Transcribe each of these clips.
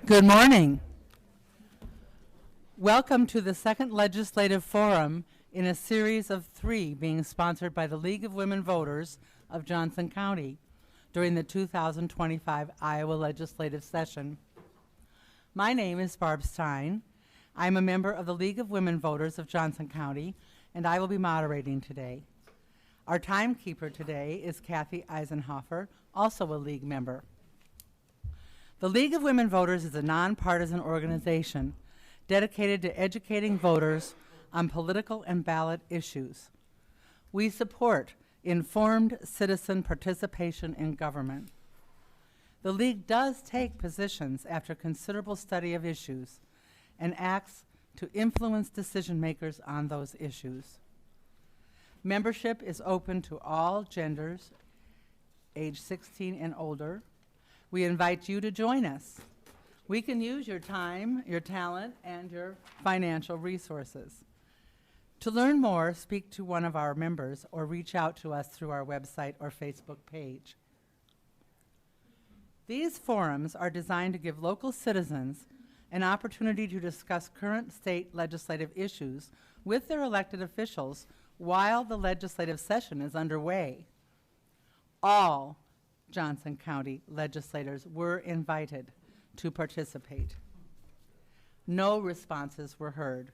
Good morning. Welcome to the second legislative forum in a series of 3 being sponsored by the League of Women Voters of Johnson County during the 2025 Iowa legislative session. My name is Barb Stein. I'm a member of the League of Women Voters of Johnson County, and I will be moderating today. Our timekeeper today is Kathy Eisenhofer, also a League member. The League of Women Voters is a nonpartisan organization dedicated to educating voters on political and ballot issues. We support informed citizen participation in government. The League does take positions after considerable study of issues and acts to influence decision makers on those issues. Membership is open to all genders, age 16 and older. We invite you to join us. We can use your time, your talent, and your financial resources. To learn more, speak to one of our members or reach out to us through our website or Facebook page. These forums are designed to give local citizens an opportunity to discuss current state legislative issues with their elected officials while the legislative session is underway. All Johnson County legislators were invited to participate. No responses were heard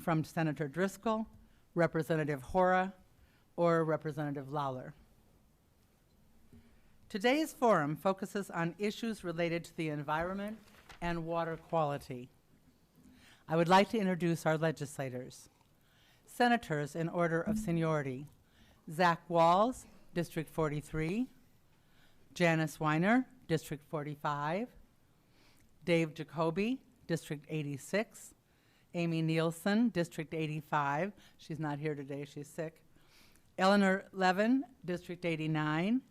from Senator Driscoll, Representative Hora, or Representative Lawler. Today's forum focuses on issues related to the environment and water quality. I would like to introduce our legislators. Senators in order of seniority: Zach Walls, District 43, Janice Weiner, District 45, Dave Jacoby, District 86, Amy Nielsen, District 85, she's not here today, she's sick, Eleanor Levin, District 89,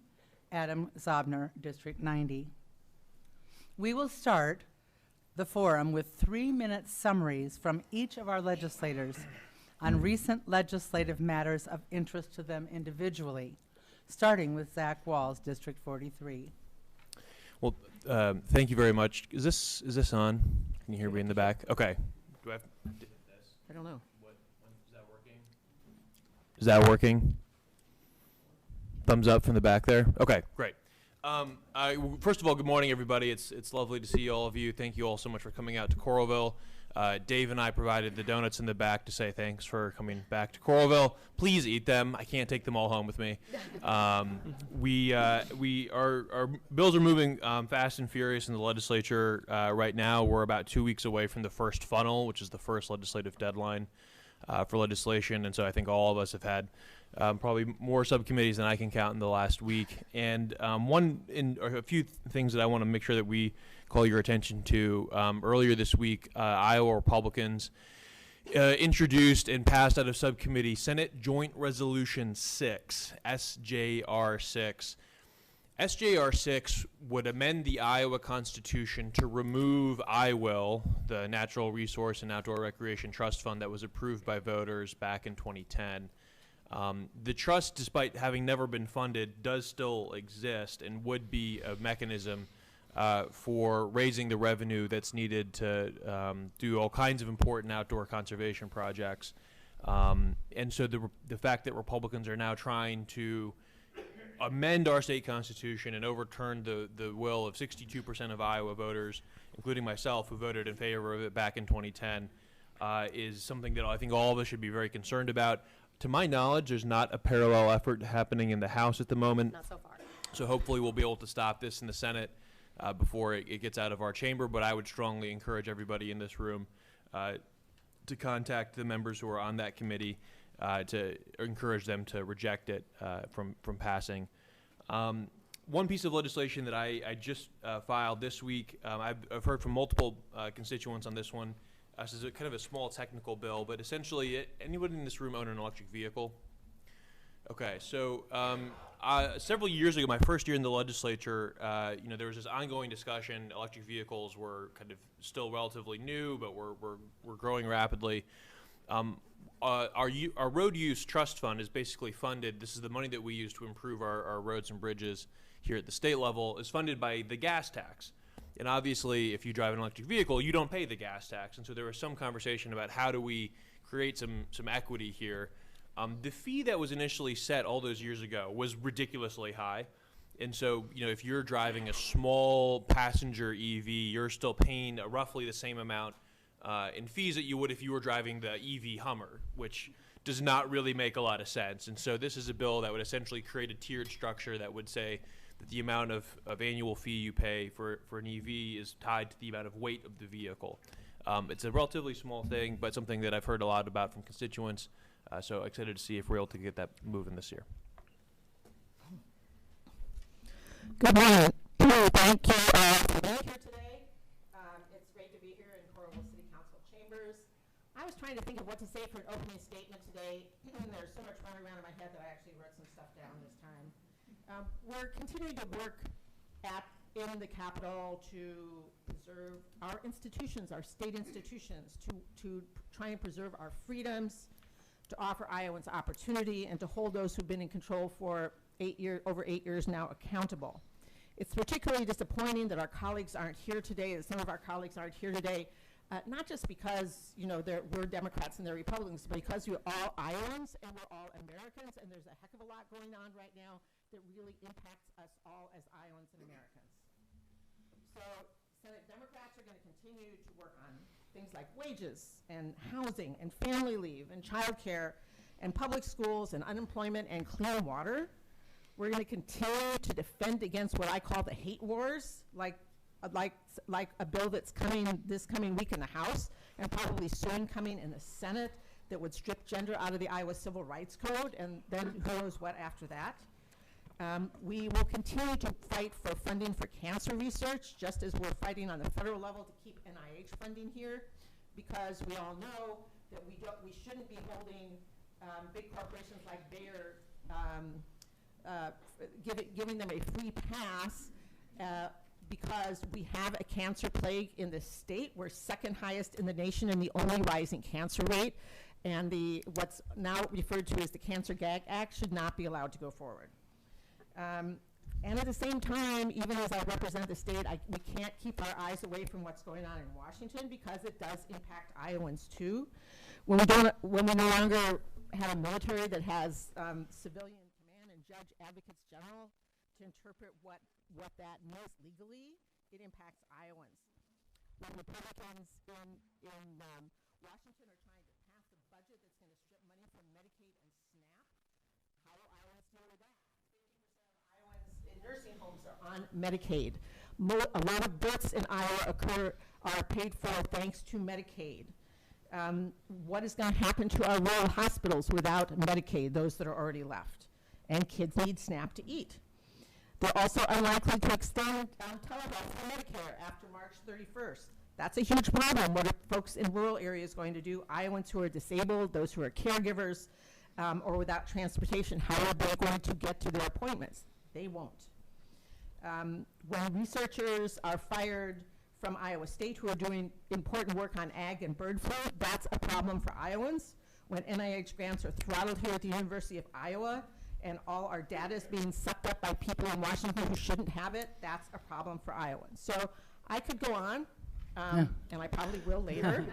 Adam Zobner, District 90. We will start the forum with 3-minute summaries from each of our legislators on recent legislative matters of interest to them individually, starting with Zach Walls, District 43. Well, thank you very much. Is this on? Can you hear me in the back? Okay. Do I have to hit this? I don't know. Is that working? Is that working? Thumbs up from the back there. Okay, great. First of all, good morning, everybody. It's lovely to see all of you. Thank you all so much for coming out to Coralville. Dave and I provided the donuts in the back to say thanks for coming back to Coralville. Please eat them. I can't take them all home with me. Our bills are moving fast and furious in the legislature. Right now, we're about 2 weeks away from the first funnel, which is the first legislative deadline for legislation. And so I think all of us have had probably more subcommittees than I can count in the last week. And a few things that I want to make sure that we call your attention to. Earlier this week, Iowa Republicans introduced and passed out of subcommittee Senate Joint Resolution 6, SJR 6. SJR 6 would amend the Iowa Constitution to remove IWIL, the Natural Resource and Outdoor Recreation Trust Fund that was approved by voters back in 2010. The trust, despite having never been funded, does still exist and would be a mechanism for raising the revenue that's needed to do all kinds of important outdoor conservation projects. And so the fact that Republicans are now trying to amend our state constitution and overturn the will of 62% of Iowa voters, including myself, who voted in favor of it back in 2010, is something that I think all of us should be very concerned about. To my knowledge, there's not a parallel effort happening in the House at the moment. Not so far. So hopefully we'll be able to stop this in the Senate before it gets out of our chamber. But I would strongly encourage everybody in this room to contact the members who are on that committee to encourage them to reject it from passing. One piece of legislation that I just filed this week, I've heard from multiple constituents on this one. This is kind of a small technical bill, but essentially, anybody in this room own an electric vehicle? Okay, so several years ago, my first year in the legislature, there was this ongoing discussion. Electric vehicles were kind of still relatively new, but we're growing rapidly. Our road use trust fund is basically funded. This is the money that we use to improve our roads and bridges here at the state level. Is funded by the gas tax. And obviously, if you drive an electric vehicle, you don't pay the gas tax. And so there was some conversation about how do we create some equity here. The fee that was initially set all those years ago was ridiculously high. And so, if you're driving a small passenger EV, you're still paying roughly the same amount in fees that you would if you were driving the EV Hummer, which does not really make a lot of sense. And so this is a bill that would essentially create a tiered structure that would say that the amount of annual fee you pay for an EV is tied to the amount of weight of the vehicle. It's a relatively small thing, but something that I've heard a lot about from constituents. So excited to see if we're able to get that moving this year. Good morning. Thank you for being here today. It's great to be here in Coralville City Council chambers. I was trying to think of what to say for an opening statement today, and there's so much running around in my head that I actually wrote some stuff down this time. We're continuing to work in the Capitol to preserve our institutions, our state institutions, to try and preserve our freedoms, to offer Iowans opportunity, and to hold those who've been in control for over 8 years now accountable. It's particularly disappointing that our colleagues aren't here today, that some of our colleagues aren't here today, not just because we're Democrats and they're Republicans, but because we're all Iowans and we're all Americans, and there's a heck of a lot going on right now that really impacts us all as Iowans and Americans. So Senate Democrats are going to continue to work on things like wages and housing and family leave and child care and public schools and unemployment and clean water. We're going to continue to defend against what I call the hate wars, like a bill that's coming this coming week in the House and probably soon coming in the Senate that would strip gender out of the Iowa Civil Rights Code, and then who knows what after that. We will continue to fight for funding for cancer research, just as we're fighting on the federal level to keep NIH funding here, because we all know that we shouldn't be holding big corporations like Bayer, giving them a free pass because we have a cancer plague in this state. We're second highest in the nation and the only rising cancer rate, and what's now referred to as the Cancer Gag Act should not be allowed to go forward. And at the same time, even as I represent the state, we can't keep our eyes away from what's going on in Washington, because it does impact Iowans too. When we no longer have a military that has civilian command and judge advocates general to interpret what that means legally, it impacts Iowans. When Republicans in Washington are trying to pass a budget that's going to strip money from Medicaid and SNAP, how will Iowans deal with that? 50% of Iowans in nursing homes are on Medicaid. A lot of births in Iowa are paid for thanks to Medicaid. What is going to happen to our rural hospitals without Medicaid, those that are already left? And kids need SNAP to eat. They're also unlikely to extend telehealth for Medicare after March 31st. That's a huge problem. What are folks in rural areas going to do? Iowans who are disabled, those who are caregivers, or without transportation, how are they going to get to their appointments? They won't. When researchers are fired from Iowa State who are doing important work on ag and bird flu, that's a problem for Iowans. When NIH grants are throttled here at the University of Iowa and all our data is being sucked up by people in Washington who shouldn't have it, that's a problem for Iowans. So I could go on, and I probably will later.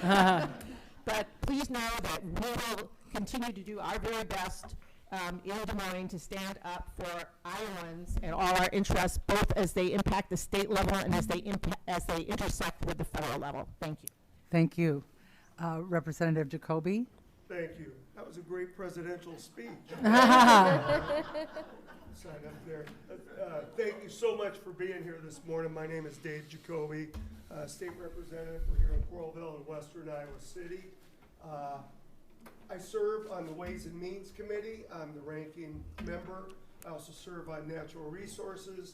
But please know that we will continue to do our very best in Des Moines to stand up for Iowans and all our interests, both as they impact the state level and as they intersect with the federal level. Thank you. Thank you. Representative Jacoby. Thank you. That was a great presidential speech. Sign up there. Thank you so much for being here this morning. My name is Dave Jacoby, state representative for here in Coralville and Western Iowa City. I serve on the Ways and Means Committee. I'm the ranking member. I also serve on Natural Resources,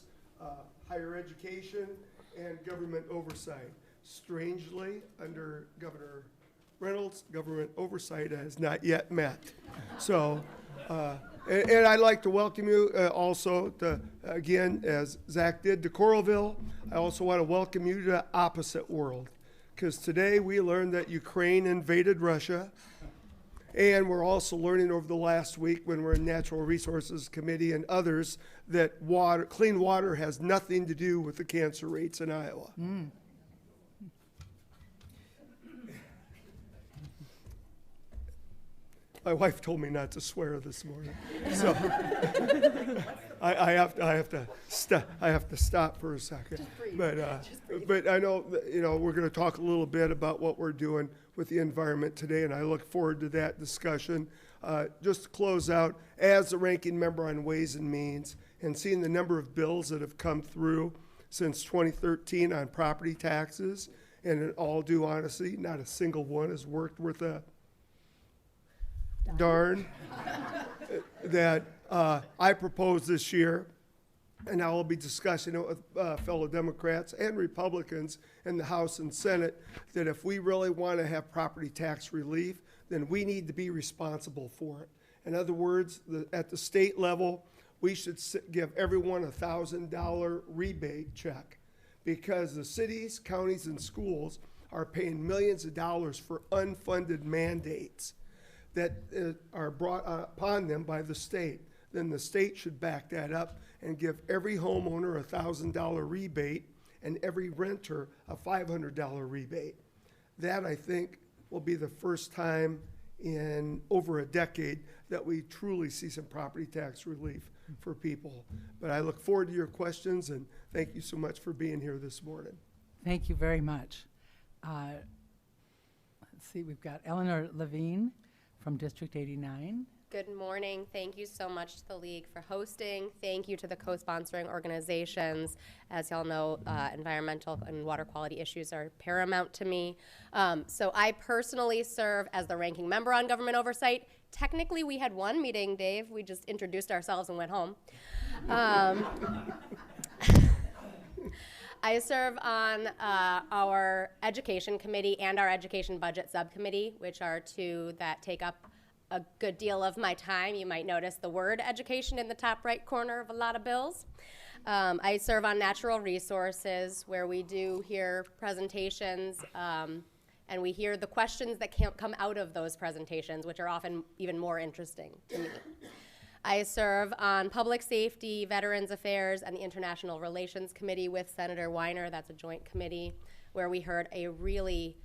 Higher Education, and Government Oversight. Strangely, under Governor Reynolds, government oversight has not yet met. So, and I'd like to welcome you also to, again, as Zach did, to Coralville. I also want to welcome you to the opposite world, because today we learned that Ukraine invaded Russia. And we're also learning over the last week when we're in Natural Resources Committee and others that clean water has nothing to do with the cancer rates in Iowa. My wife told me not to swear this morning, so I have to stop for a second. But I know that, we're going to talk a little bit about what we're doing with the environment today, and I look forward to that discussion. Just to close out, as the ranking member on Ways and Means, and seeing the number of bills that have come through since 2013 on property taxes, and in all due honesty, not a single one has worked worth a darn that I propose this year, and I will be discussing it with fellow Democrats and Republicans in the House and Senate, that if we really want to have property tax relief, then we need to be responsible for it. In other words, at the state level, we should give everyone a $1,000 rebate check, because the cities, counties, and schools are paying millions of dollars for unfunded mandates that are brought upon them by the state. Then the state should back that up and give every homeowner a $1,000 rebate and every renter a $500 rebate. That, I think, will be the first time in over a decade that we truly see some property tax relief for people. But I look forward to your questions, and thank you so much for being here this morning. Thank you very much. Let's see, we've got Eleanor Levine from District 89. Good morning. Thank you so much to the League for hosting. Thank you to the co-sponsoring organizations. As y'all know, environmental and water quality issues are paramount to me. So I personally serve as the ranking member on government oversight. Technically, we had one meeting, Dave. We just introduced ourselves and went home. I serve on our education committee and our education budget subcommittee, which are two that take up a good deal of my time. You might notice the word education in the top right corner of a lot of bills. I serve on natural resources, where we do hear presentations and we hear the questions that can't come out of those presentations, which are often even more interesting to me. I serve on Public Safety, Veterans Affairs, and the International Relations Committee with Senator Weiner. That's a joint committee where we heard a really,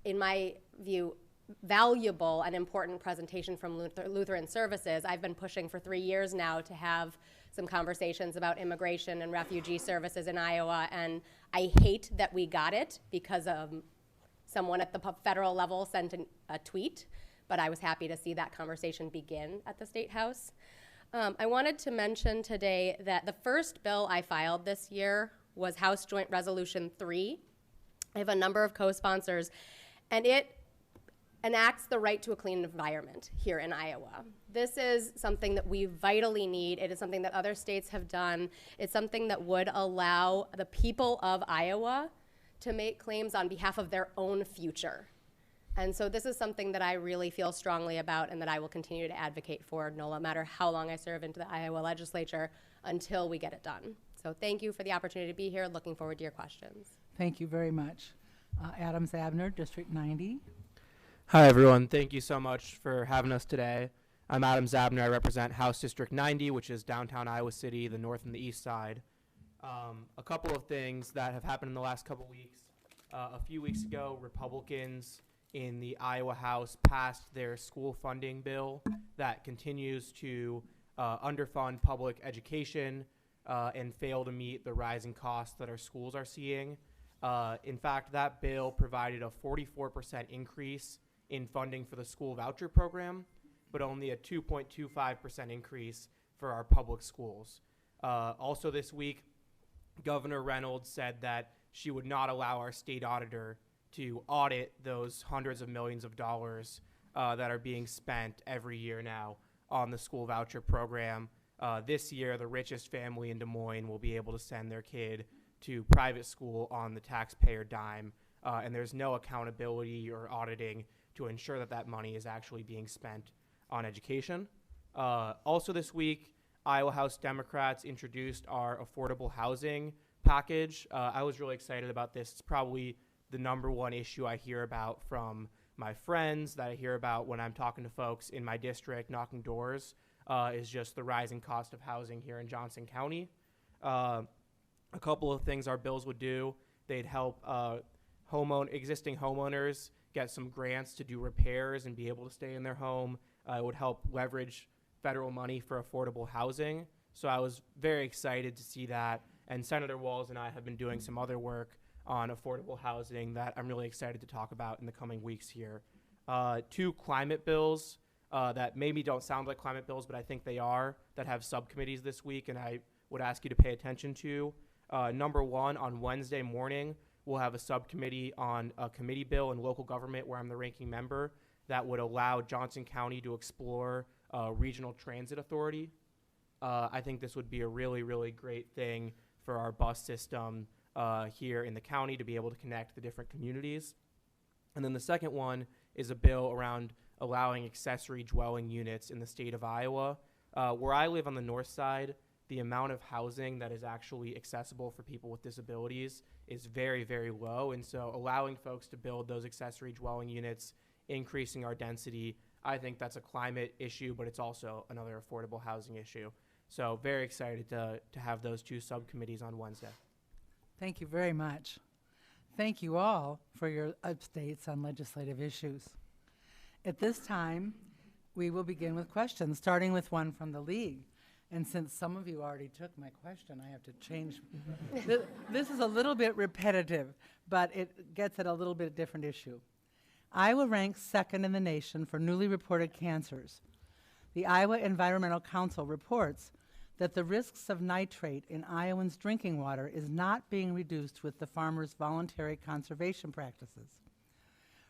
in my view, valuable and important presentation from Lutheran Services. I've been pushing for 3 years now to have some conversations about immigration and refugee services in Iowa, and I hate that we got it because someone at the federal level sent a tweet, but I was happy to see that conversation begin at the State House. I wanted to mention today that the first bill I filed this year was House Joint Resolution 3. I have a number of co-sponsors, and it enacts the right to a clean environment here in Iowa. This is something that we vitally need. It is something that other states have done. It's something that would allow the people of Iowa to make claims on behalf of their own future. And so this is something that I really feel strongly about and that I will continue to advocate for, no matter how long I serve into the Iowa legislature, until we get it done. So thank you for the opportunity to be here. Looking forward to your questions. Thank you very much. Adams Abner, District 90. Hi, everyone. Thank you so much for having us today. I'm Adam Zabner. I represent House District 90, which is downtown Iowa City, the north and the east side. A couple of things that have happened in the last couple weeks. A few weeks ago, Republicans in the Iowa House passed their school funding bill that continues to underfund public education and fail to meet the rising costs that our schools are seeing. In fact, that bill provided a 44% increase in funding for the school voucher program, but only a 2.25% increase for our public schools. Also this week, Governor Reynolds said that she would not allow our state auditor to audit those hundreds of millions of dollars that are being spent every year now on the school voucher program. This year, the richest family in Des Moines will be able to send their kid to private school on the taxpayer dime, and there's no accountability or auditing to ensure that that money is actually being spent on education. Also this week, Iowa House Democrats introduced our affordable housing package. I was really excited about this. It's probably the #1 issue I hear about from my friends, that I hear about when I'm talking to folks in my district, knocking doors, is just the rising cost of housing here in Johnson County. A couple of things our bills would do: they'd help existing homeowners get some grants to do repairs and be able to stay in their home. It would help leverage federal money for affordable housing. So I was very excited to see that. And Senator Walz and I have been doing some other work on affordable housing that I'm really excited to talk about in the coming weeks here. 2 climate bills that maybe don't sound like climate bills, but I think they are, that have subcommittees this week, and I would ask you to pay attention to. Number 1, on Wednesday morning, we'll have a subcommittee on a committee bill in local government where I'm the ranking member that would allow Johnson County to explore regional transit authority. I think this would be a really, really great thing for our bus system here in the county to be able to connect the different communities. And then the second one is a bill around allowing accessory dwelling units in the state of Iowa. Where I live on the north side, the amount of housing that is actually accessible for people with disabilities is very, very low. And so allowing folks to build those accessory dwelling units, increasing our density, I think that's a climate issue, but it's also another affordable housing issue. So very excited to have those 2 subcommittees on Wednesday. Thank you very much. Thank you all for your updates on legislative issues. At this time, we will begin with questions, starting with one from the League. And since some of you already took my question, I have to change. This is a little bit repetitive, but it gets at a little bit different issue. Iowa ranks 2nd in the nation for newly reported cancers. The Iowa Environmental Council reports that the risks of nitrate in Iowans' drinking water is not being reduced with the farmers' voluntary conservation practices.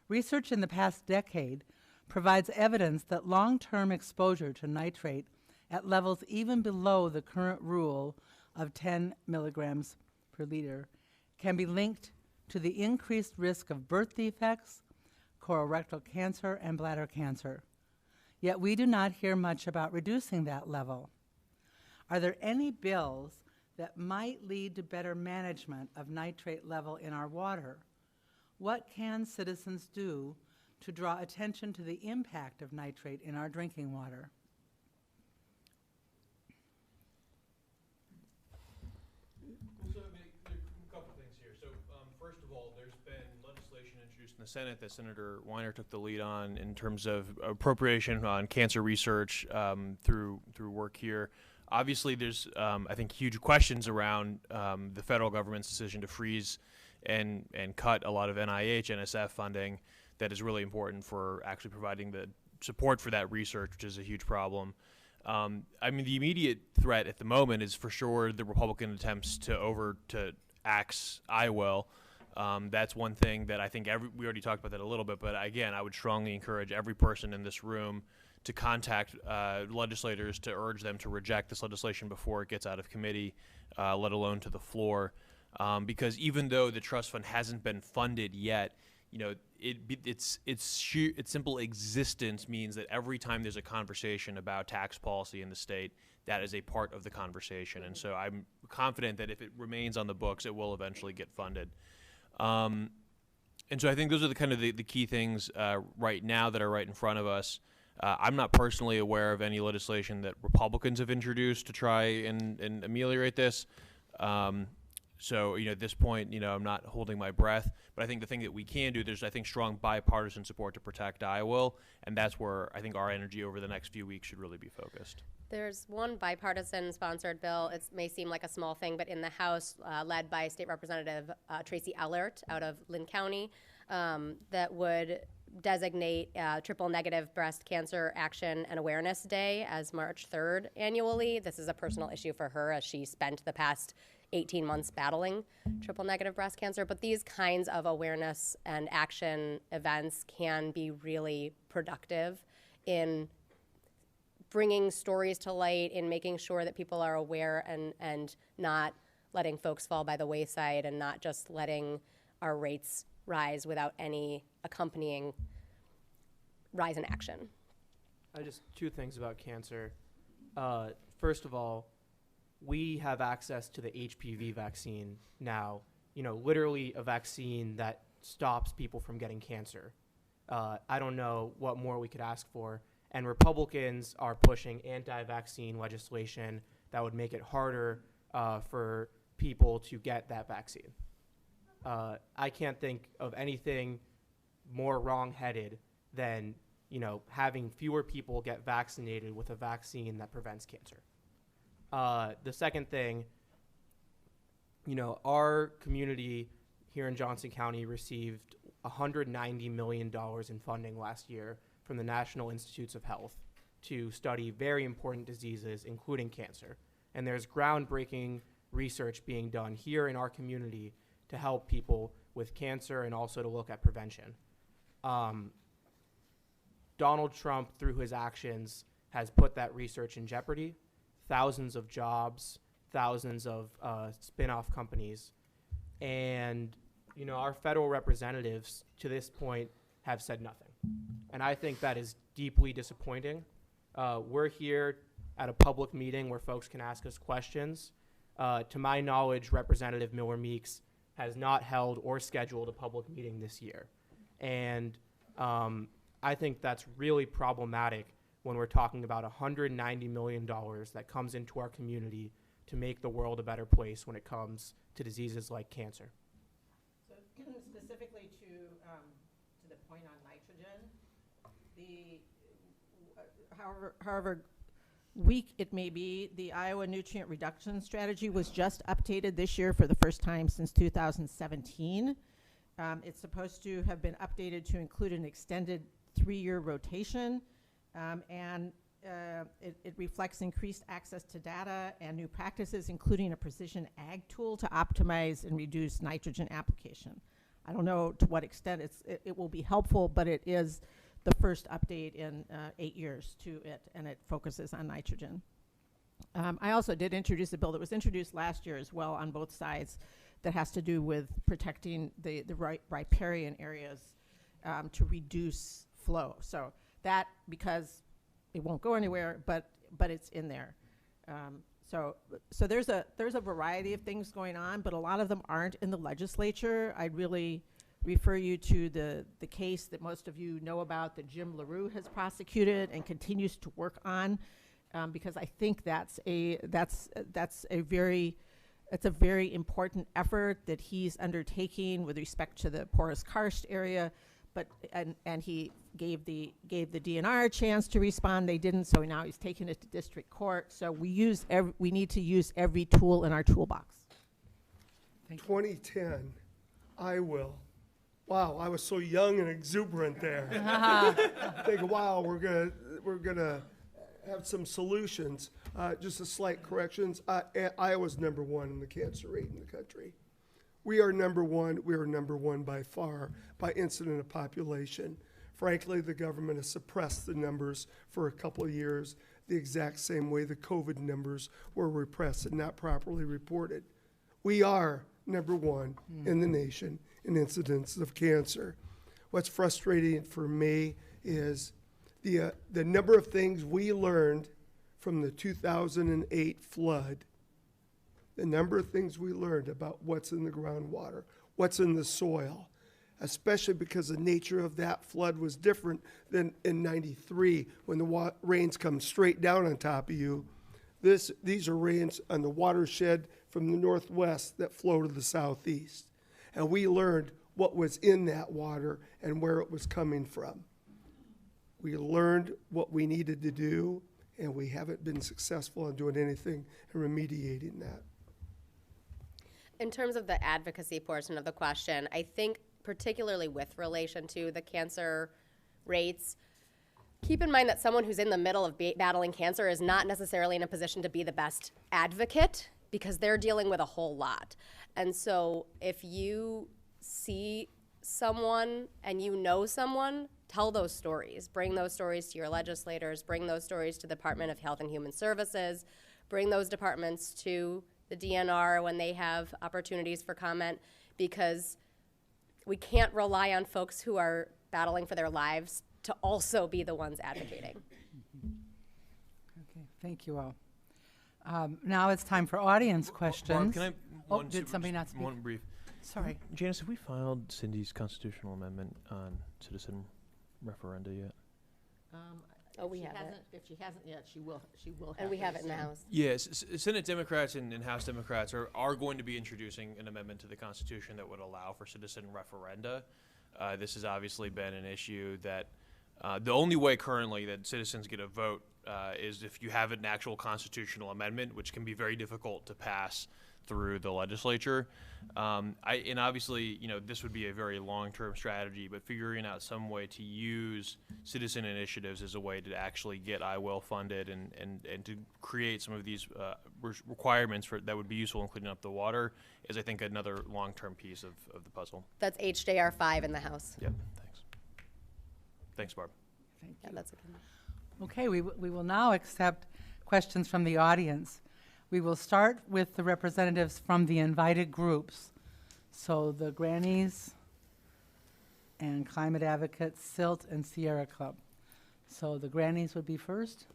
Research in the past decade provides evidence that long-term exposure to nitrate at levels even below the current rule of 10 milligrams per liter can be linked to the increased risk of birth defects, colorectal cancer, and bladder cancer. Yet we do not hear much about reducing that level. Are there any bills that might lead to better management of nitrate level in our water? What can citizens do to draw attention to the impact of nitrate in our drinking water? So there are a couple things here. So first of all, there's been legislation introduced in the Senate that Senator Weiner took the lead on in terms of appropriation on cancer research through work here. Obviously, there's, I think, huge questions around the federal government's decision to freeze and cut a lot of NIH, NSF funding that is really important for actually providing the support for that research, which is a huge problem. I mean, the immediate threat at the moment is for sure the Republican attempts to axe Iowa. That's one thing that I think we already talked about that a little bit, but again, I would strongly encourage every person in this room to contact legislators to urge them to reject this legislation before it gets out of committee, let alone to the floor. Because even though the trust fund hasn't been funded yet, you know, its simple existence means that every time there's a conversation about tax policy in the state, that is a part of the conversation. And so I'm confident that if it remains on the books, it will eventually get funded. And so I think those are the key things right now that are right in front of us. I'm not personally aware of any legislation that Republicans have introduced to try and ameliorate this. So, you know, at this point, you know, I'm not holding my breath. But I think the thing that we can do, there's, I think, strong bipartisan support to protect Iowa. And that's where I think our energy over the next few weeks should really be focused. There's one bipartisan sponsored bill. It may seem like a small thing, but in the House, led by State Representative Tracy Ellert out of Lynn County, that would designate Triple Negative Breast Cancer Action and Awareness Day as March 3rd annually. This is a personal issue for her as she spent the past 18 months battling triple negative breast cancer. But these kinds of awareness and action events can be really productive in bringing stories to light, in making sure that people are aware and not letting folks fall by the wayside and not just letting our rates rise without any accompanying rise in action. Just 2 things about cancer. First of all, we have access to the HPV vaccine now, you know, literally a vaccine that stops people from getting cancer. I don't know what more we could ask for. And Republicans are pushing anti-vaccine legislation that would make it harder for people to get that vaccine. I can't think of anything more wrong-headed than, having fewer people get vaccinated with a vaccine that prevents cancer. The second thing, our community here in Johnson County received $190 million in funding last year from the National Institutes of Health to study very important diseases, including cancer. And there's groundbreaking research being done here in our community to help people with cancer and also to look at prevention. Donald Trump, through his actions, has put that research in jeopardy. Thousands of jobs, thousands of spin-off companies. And, our federal representatives to this point have said nothing. And I think that is deeply disappointing. We're here at a public meeting where folks can ask us questions. To my knowledge, Representative Miller Meeks has not held or scheduled a public meeting this year. And I think that's really problematic when we're talking about $190 million that comes into our community to make the world a better place when it comes to diseases like cancer. So specifically to the point on nitrogen, however weak it may be, the Iowa nutrient reduction strategy was just updated this year for the first time since 2017. It's supposed to have been updated to include an extended 3-year rotation, and it reflects increased access to data and new practices, including a precision ag tool to optimize and reduce nitrogen application. I don't know to what extent it will be helpful, but it is the first update in 8 years to it, and it focuses on nitrogen. I also did introduce a bill that was introduced last year as well on both sides that has to do with protecting the riparian areas to reduce flow. So that, because it won't go anywhere, but it's in there. So there's a variety of things going on, but a lot of them aren't in the legislature. I'd really refer you to the case that most of you know about that Jim LaRue has prosecuted and continues to work on, because I think that's a very important effort that he's undertaking with respect to the porous karst area. But and he gave the DNR a chance to respond. They didn't, so now he's taking it to district court. So we need to use every tool in our toolbox. 2010, I will. Wow, I was so young and exuberant there. Think, wow, we're gonna have some solutions. Just a slight corrections. Iowa's #1 in the cancer rate in the country. We are #1. We are #1 by far by incident of population. Frankly, the government has suppressed the numbers for a couple of years, the exact same way the COVID numbers were repressed and not properly reported. We are #1 in the nation in incidence of cancer. What's frustrating for me is the number of things we learned from the 2008 flood. The number of things we learned about what's in the groundwater, what's in the soil, especially because the nature of that flood was different than in '93 when the rains come straight down on top of you. These are rains on the watershed from the northwest that flow to the southeast. And we learned what was in that water and where it was coming from. We learned what we needed to do, and we haven't been successful in doing anything in remediating that. In terms of the advocacy portion of the question, I think particularly with relation to the cancer rates, keep in mind that someone who's in the middle of battling cancer is not necessarily in a position to be the best advocate because they're dealing with a whole lot. And so if you see someone and you know someone, tell those stories. Bring those stories to your legislators. Bring those stories to the Department of Health and Human Services. Bring those departments to the DNR when they have opportunities for comment, because we can't rely on folks who are battling for their lives to also be the ones advocating. Okay, thank you all. Now it's time for audience questions. Barb, can I did somebody not speak? One brief. Sorry. Janice, have we filed Cindy's constitutional amendment on citizen referenda yet? Oh, we If she have it. hasn't- If she hasn't yet, she will have. And we have it very in the soon. House. Yes, Senate Democrats and House Democrats are going to be introducing an amendment to the Constitution that would allow for citizen referenda. This has obviously been an issue that the only way currently that citizens get a vote is if you have an actual constitutional amendment, which can be very difficult to pass through the legislature. And obviously, you know, this would be a very long-term strategy, but figuring out some way to use citizen initiatives as a way to actually get IWIL funded and to create some of these requirements for that would be useful in cleaning up the water is, I think, another long-term piece of the puzzle. That's HJR 5 in the House. Yep, thanks. Thanks, Barb. Yeah, that's a good one. Okay, we will now accept questions from the audience. We will start with the representatives from the invited groups. So the Grannies and Climate Advocates, Silt, and Sierra Club. So the Grannies would be first.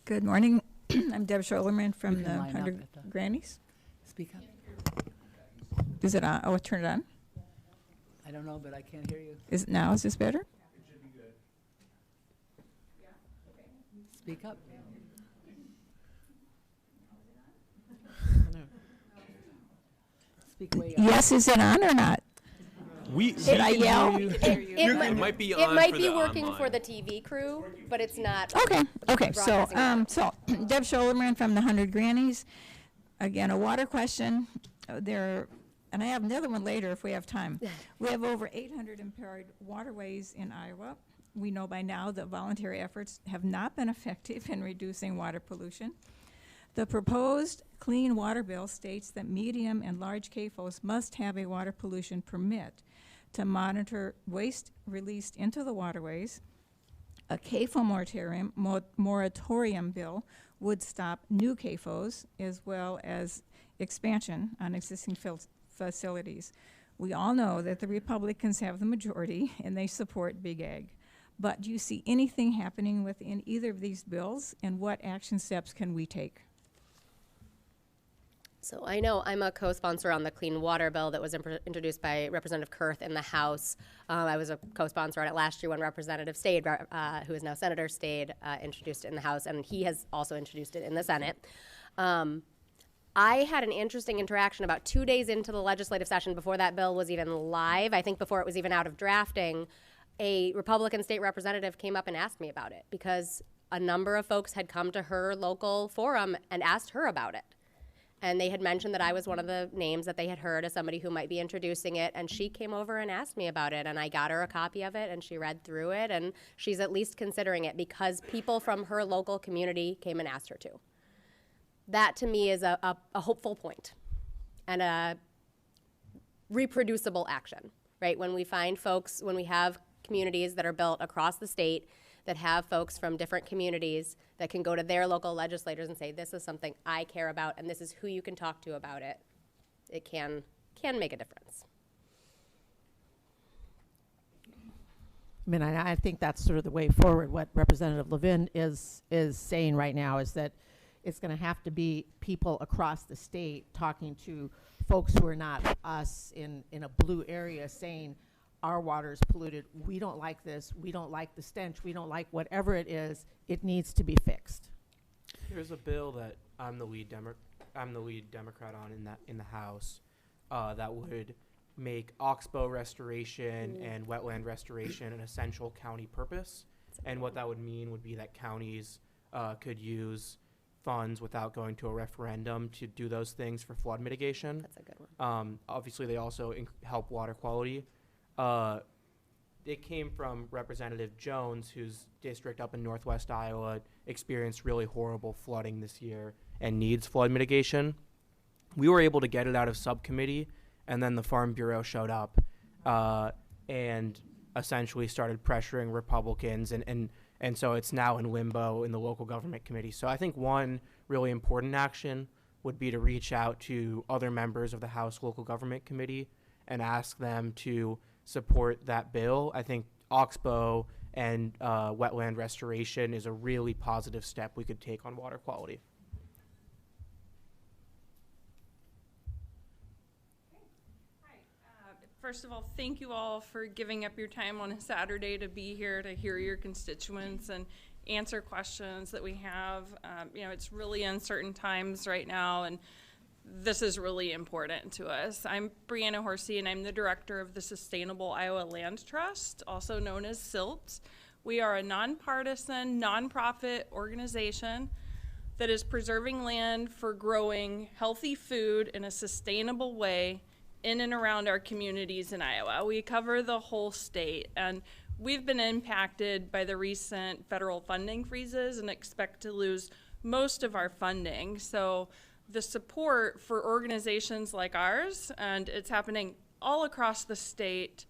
Good morning. I'm Deb Schollerman from You the can line up 100 at the- Grannies. Speak up. Is it on? Oh, turn it on. I don't know, but I can't hear you. Is it now? Is this better? Speak up. Speak way up. Yes, is it on or not? Did I yell? It might be It on might for be the working online. for the TV crew, but it's not. Okay, okay. So, Broadcasting it. Deb Schollerman from the 100 Grannies. Again, a water question. And I have another one later if we have time. We have over 800 impaired waterways in Iowa. We know by now that voluntary efforts have not been effective in reducing water pollution. The proposed clean water bill states that medium and large CAFOs must have a water pollution permit to monitor waste released into the waterways. A CAFO moratorium bill would stop new CAFOs as well as expansion on existing facilities. We all know that the Republicans have the majority and they support big ag. But do you see anything happening within either of these bills, and what action steps can we take? So I know I'm a co-sponsor on the Clean Water Bill that was introduced by Representative Kurth in the House. I was a co-sponsor on it last year when Representative Stade, who is now Senator Stade, introduced it in the House, and he has also introduced it in the Senate. I had an interesting interaction about 2 days into the legislative session before that bill was even live, I think before it was even out of drafting. A Republican state representative came up and asked me about it because a number of folks had come to her local forum and asked her about it. And they had mentioned that I was one of the names that they had heard as somebody who might be introducing it, and she came over and asked me about it, and I got her a copy of it, and she read through it, and she's at least considering it because people from her local community came and asked her to. That, to me, is a hopeful point and a reproducible action, right? When we find folks, when we have communities that are built across the state that have folks from different communities that can go to their local legislators and say, this is something I care about and this is who you can talk to about it, it can make a difference. I mean, I think that's sort of the way forward. What Representative Levin is saying right now is that it's going to have to be people across the state talking to folks who are not us in a blue area saying, our water is polluted, we don't like this, we don't like the stench, we don't like whatever it is, it needs to be fixed. There's a bill that I'm the lead Democrat on in the House that would make oxbow restoration and wetland restoration an essential county purpose. And what that would mean would be that counties could use funds without going to a referendum to do those things for flood mitigation. That's a good one. Obviously, they also help water quality. It came from Representative Jones, whose district up in northwest Iowa experienced really horrible flooding this year and needs flood mitigation. We were able to get it out of subcommittee, and then the Farm Bureau showed up and essentially started pressuring Republicans, and so it's now in limbo in the local government committee. So I think one really important action would be to reach out to other members of the House Local Government Committee and ask them to support that bill. I think oxbow and wetland restoration is a really positive step we could take on water quality. First of all, thank you all for giving up your time on a Saturday to be here to hear your constituents and answer questions that we have. You know, it's really uncertain times right now, and this is really important to us. I'm Brianna Horsey, and I'm the director of the Sustainable Iowa Land Trust, also known as SILT. We are a nonpartisan, nonprofit organization that is preserving land for growing healthy food in a sustainable way in and around our communities in Iowa. We cover the whole state, and we've been impacted by the recent federal funding freezes and expect to lose most of our funding. So the support for organizations like ours, and it's happening all across the state,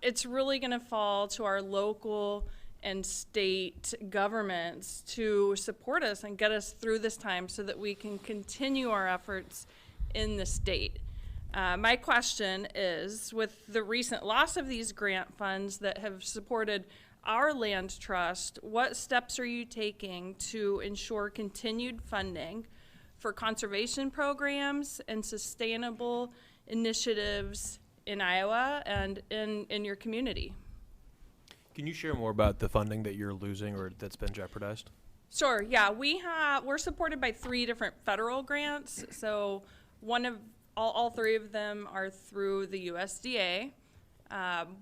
it's really going to fall to our local and state governments to support us and get us through this time so that we can continue our efforts in the state. My question is, with the recent loss of these grant funds that have supported our land trust, what steps are you taking to ensure continued funding for conservation programs and sustainable initiatives in Iowa and in your community? Can you share more about the funding that you're losing or that's been jeopardized? Sure, yeah, we're supported by 3 different federal grants. So all 3 of them are through the USDA.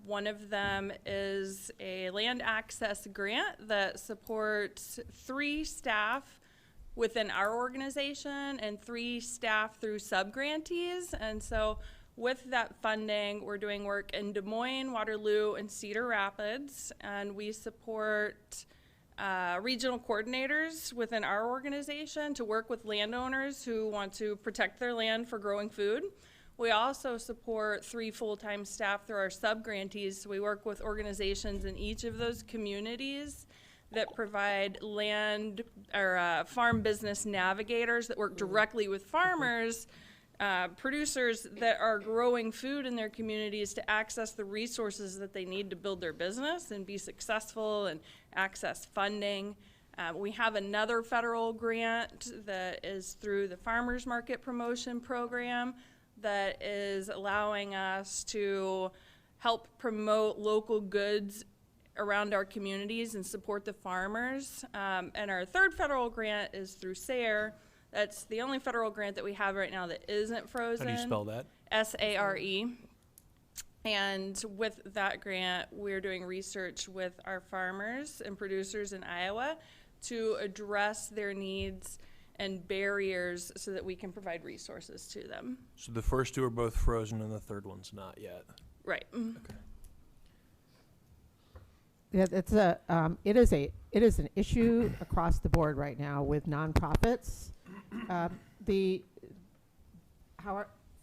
One of them is a land access grant that supports 3 staff within our organization and 3 staff through subgrantees. And so with that funding, we're doing work in Des Moines, Waterloo, and Cedar Rapids, and we support regional coordinators within our organization to work with landowners who want to protect their land for growing food. We also support 3 full-time staff through our subgrantees. So we work with organizations in each of those communities that provide land or farm business navigators that work directly with farmers, producers that are growing food in their communities to access the resources that they need to build their business and be successful and access funding. We have another federal grant that is through the Farmers Market Promotion Program that is allowing us to help promote local goods around our communities and support the farmers. And our third federal grant is through SARE. That's the only federal grant that we have right now that isn't frozen. How do you spell that? SARE. And with that grant, we're doing research with our farmers and producers in Iowa to address their needs and barriers so that we can provide resources to them. So the first 2 are both frozen and the third one's not yet. Right. Okay. Yeah, it is an issue across the board right now with nonprofits.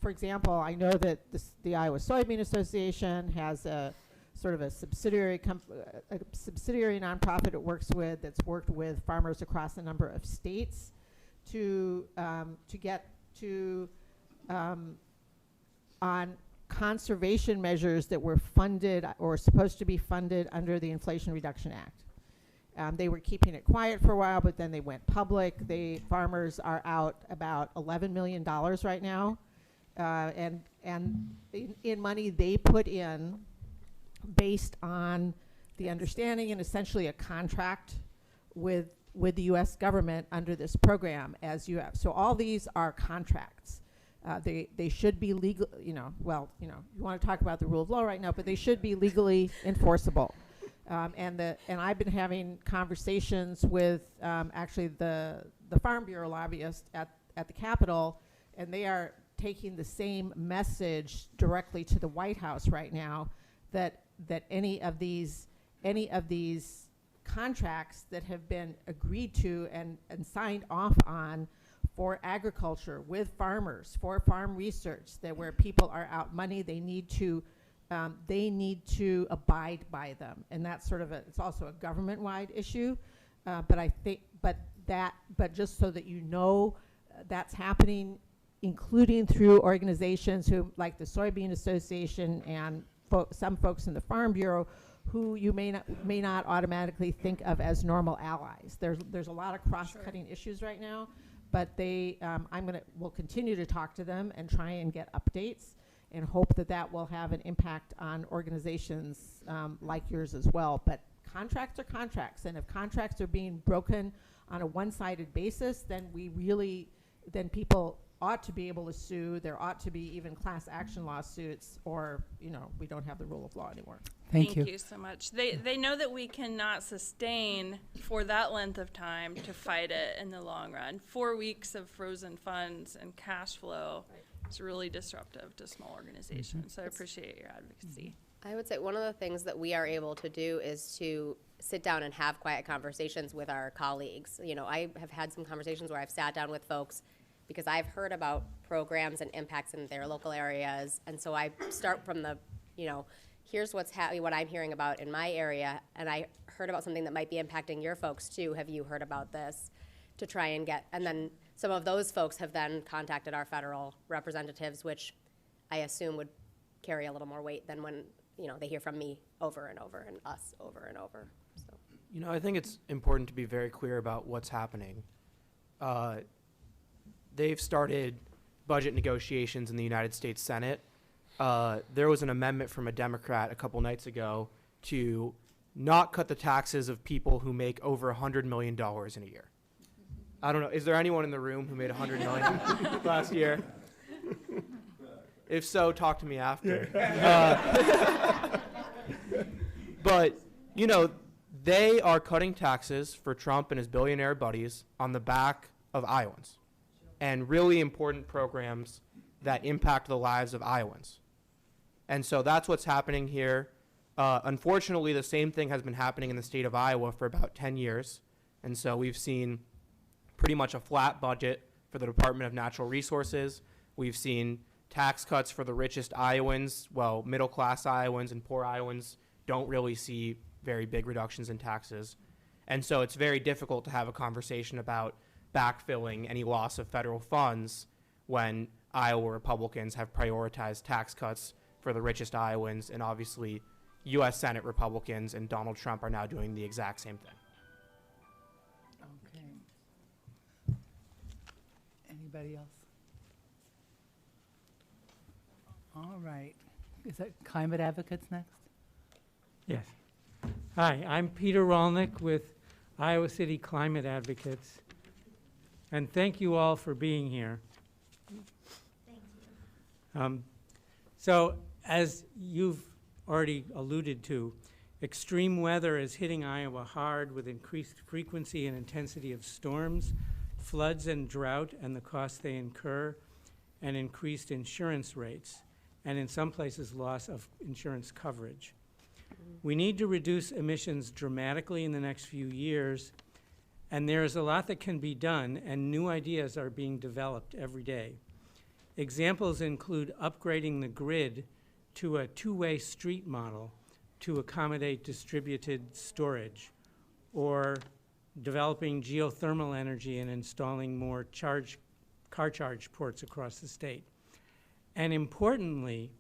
For example, I know that the Iowa Soybean Association has a sort of a subsidiary nonprofit it works with that's worked with farmers across a number of states to get to on conservation measures that were funded or supposed to be funded under the Inflation Reduction Act. They were keeping it quiet for a while, but then they went public. Farmers are out about $11 million right now, and in money they put in based on the understanding and essentially a contract with the U.S. government under this program as you have. So all these are contracts. They should be legal, you want to talk about the rule of law right now, but they should be legally enforceable. And I've been having conversations with actually the Farm Bureau lobbyist at the Capitol, and they are taking the same message directly to the White House right now that any of these contracts that have been agreed to and signed off on for agriculture with farmers, for farm research, that where people are out money, they need to abide by them, and that's sort of it's also a government-wide issue. But just so that you know, that's happening, including through organizations who, like the Soybean Association and some folks in the Farm Bureau, who you may not automatically think of as normal allies. There's a lot of cross-cutting issues right now, but we'll continue to talk to them and try and get updates. and hope that that will have an impact on organizations like yours as well. But contracts are contracts, and if contracts are being broken on a one-sided basis, then then people ought to be able to sue. There ought to be even class action lawsuits, or, we don't have the rule of law anymore. Thank you. Thank you so much. They know that we cannot sustain for that length of time to fight it in the long run. 4 weeks of frozen funds and cash flow is really disruptive to small organizations. So I appreciate your advocacy. I would say one of the things that we are able to do is to sit down and have quiet conversations with our colleagues. I have had some conversations where I've sat down with folks because I've heard about programs and impacts in their local areas. And so I start from the, here's what I'm hearing about in my area, and I heard about something that might be impacting your folks too. Have you heard about this? To try and and then some of those folks have then contacted our federal representatives, which I assume would carry a little more weight than when, they hear from me over and over and us over and over. So. I think it's important to be very clear about what's happening. They've started budget negotiations in the United States Senate. There was an amendment from a Democrat a couple nights ago to not cut the taxes of people who make over $100 million in a year. I don't know. Is there anyone in the room who made $100 million last year? If so, talk to me after. But, they are cutting taxes for Trump and his billionaire buddies on the back of Iowans and really important programs that impact the lives of Iowans. And so that's what's happening here. Unfortunately, the same thing has been happening in the state of Iowa for about 10 years. And so we've seen pretty much a flat budget for the Department of Natural Resources. We've seen tax cuts for the richest Iowans. Well, middle-class Iowans and poor Iowans don't really see very big reductions in taxes. And so it's very difficult to have a conversation about backfilling any loss of federal funds when Iowa Republicans have prioritized tax cuts for the richest Iowans, and obviously U.S. Senate Republicans and Donald Trump are now doing the exact same thing. Okay. Anybody else? All right. Is that Climate Advocates next? Yes. Hi, I'm Peter Rolnick with Iowa City Climate Advocates. And thank you all for being here. Thank you. So, as you've already alluded to, extreme weather is hitting Iowa hard with increased frequency and intensity of storms, floods and drought and the costs they incur, and increased insurance rates, and in some places loss of insurance coverage. We need to reduce emissions dramatically in the next few years, and there is a lot that can be done, and new ideas are being developed every day. Examples include upgrading the grid to a two-way street model to accommodate distributed storage, or developing geothermal energy and installing more car charge ports across the state. And importantly,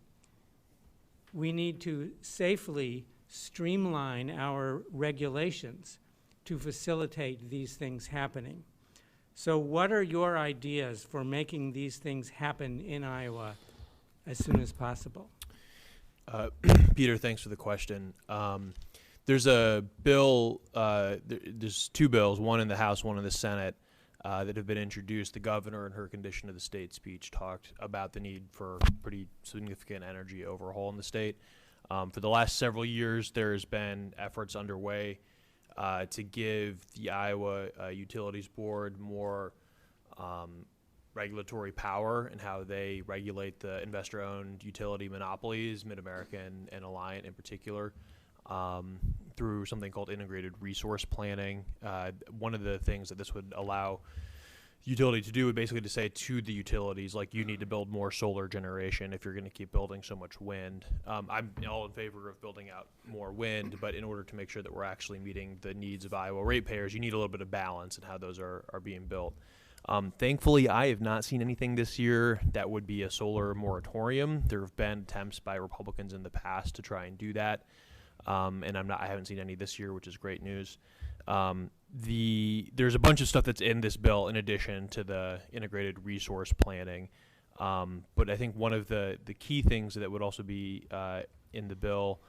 we need to safely streamline our regulations to facilitate these things happening. So what are your ideas for making these things happen in Iowa as soon as possible? Peter, thanks for the question. There's a bill, there's two bills, one in the House, one in the Senate, that have been introduced. The governor in her condition of the state speech talked about the need for pretty significant energy overhaul in the state. For the last several years, there's been efforts underway to give the Iowa Utilities Board more regulatory power in how they regulate the investor-owned utility monopolies, Mid-America and Alliant in particular, through something called integrated resource planning. One of the things that this would allow utility to do would basically to say to the utilities, like, you need to build more solar generation if you're going to keep building so much wind. I'm all in favor of building out more wind, but in order to make sure that we're actually meeting the needs of Iowa ratepayers, you need a little bit of balance in how those are being built. Thankfully, I have not seen anything this year that would be a solar moratorium. There have been attempts by Republicans in the past to try and do that, and I haven't seen any this year, which is great news. There's a bunch of stuff that's in this bill in addition to the integrated resource planning. But I think one of the key things that would also be in the bill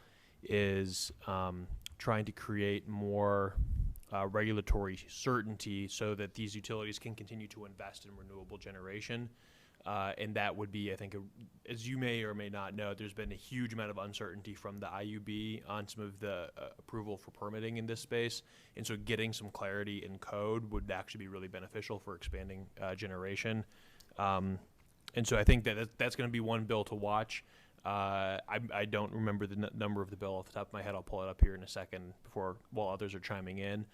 is trying to create more regulatory certainty so that these utilities can continue to invest in renewable generation. And that would be, I think, as you may or may not know, there's been a huge amount of uncertainty from the IUB on some of the approval for permitting in this space. And so getting some clarity in code would actually be really beneficial for expanding generation. And so I think that's going to be one bill to watch. I don't remember the number of the bill off the top of my head. I'll pull it up here in a second while others are chiming in.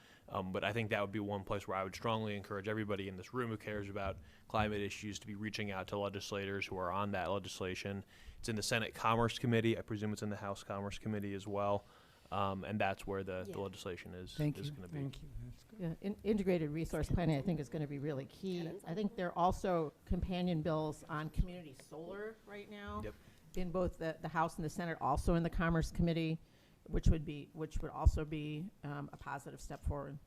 But I think that would be one place where I would strongly encourage everybody in this room who cares about climate issues to be reaching out to legislators who are on that legislation. It's in the Senate Commerce Committee. I presume it's in the House Commerce Committee as well. And that's where the legislation is going to be. Thank you. That's good. Yeah, integrated resource planning, I think, is going to be really key. I think there are also companion bills on community solar right now. Yep. In both the House and the Senate, also in the Commerce Committee, which would also be a positive step forward.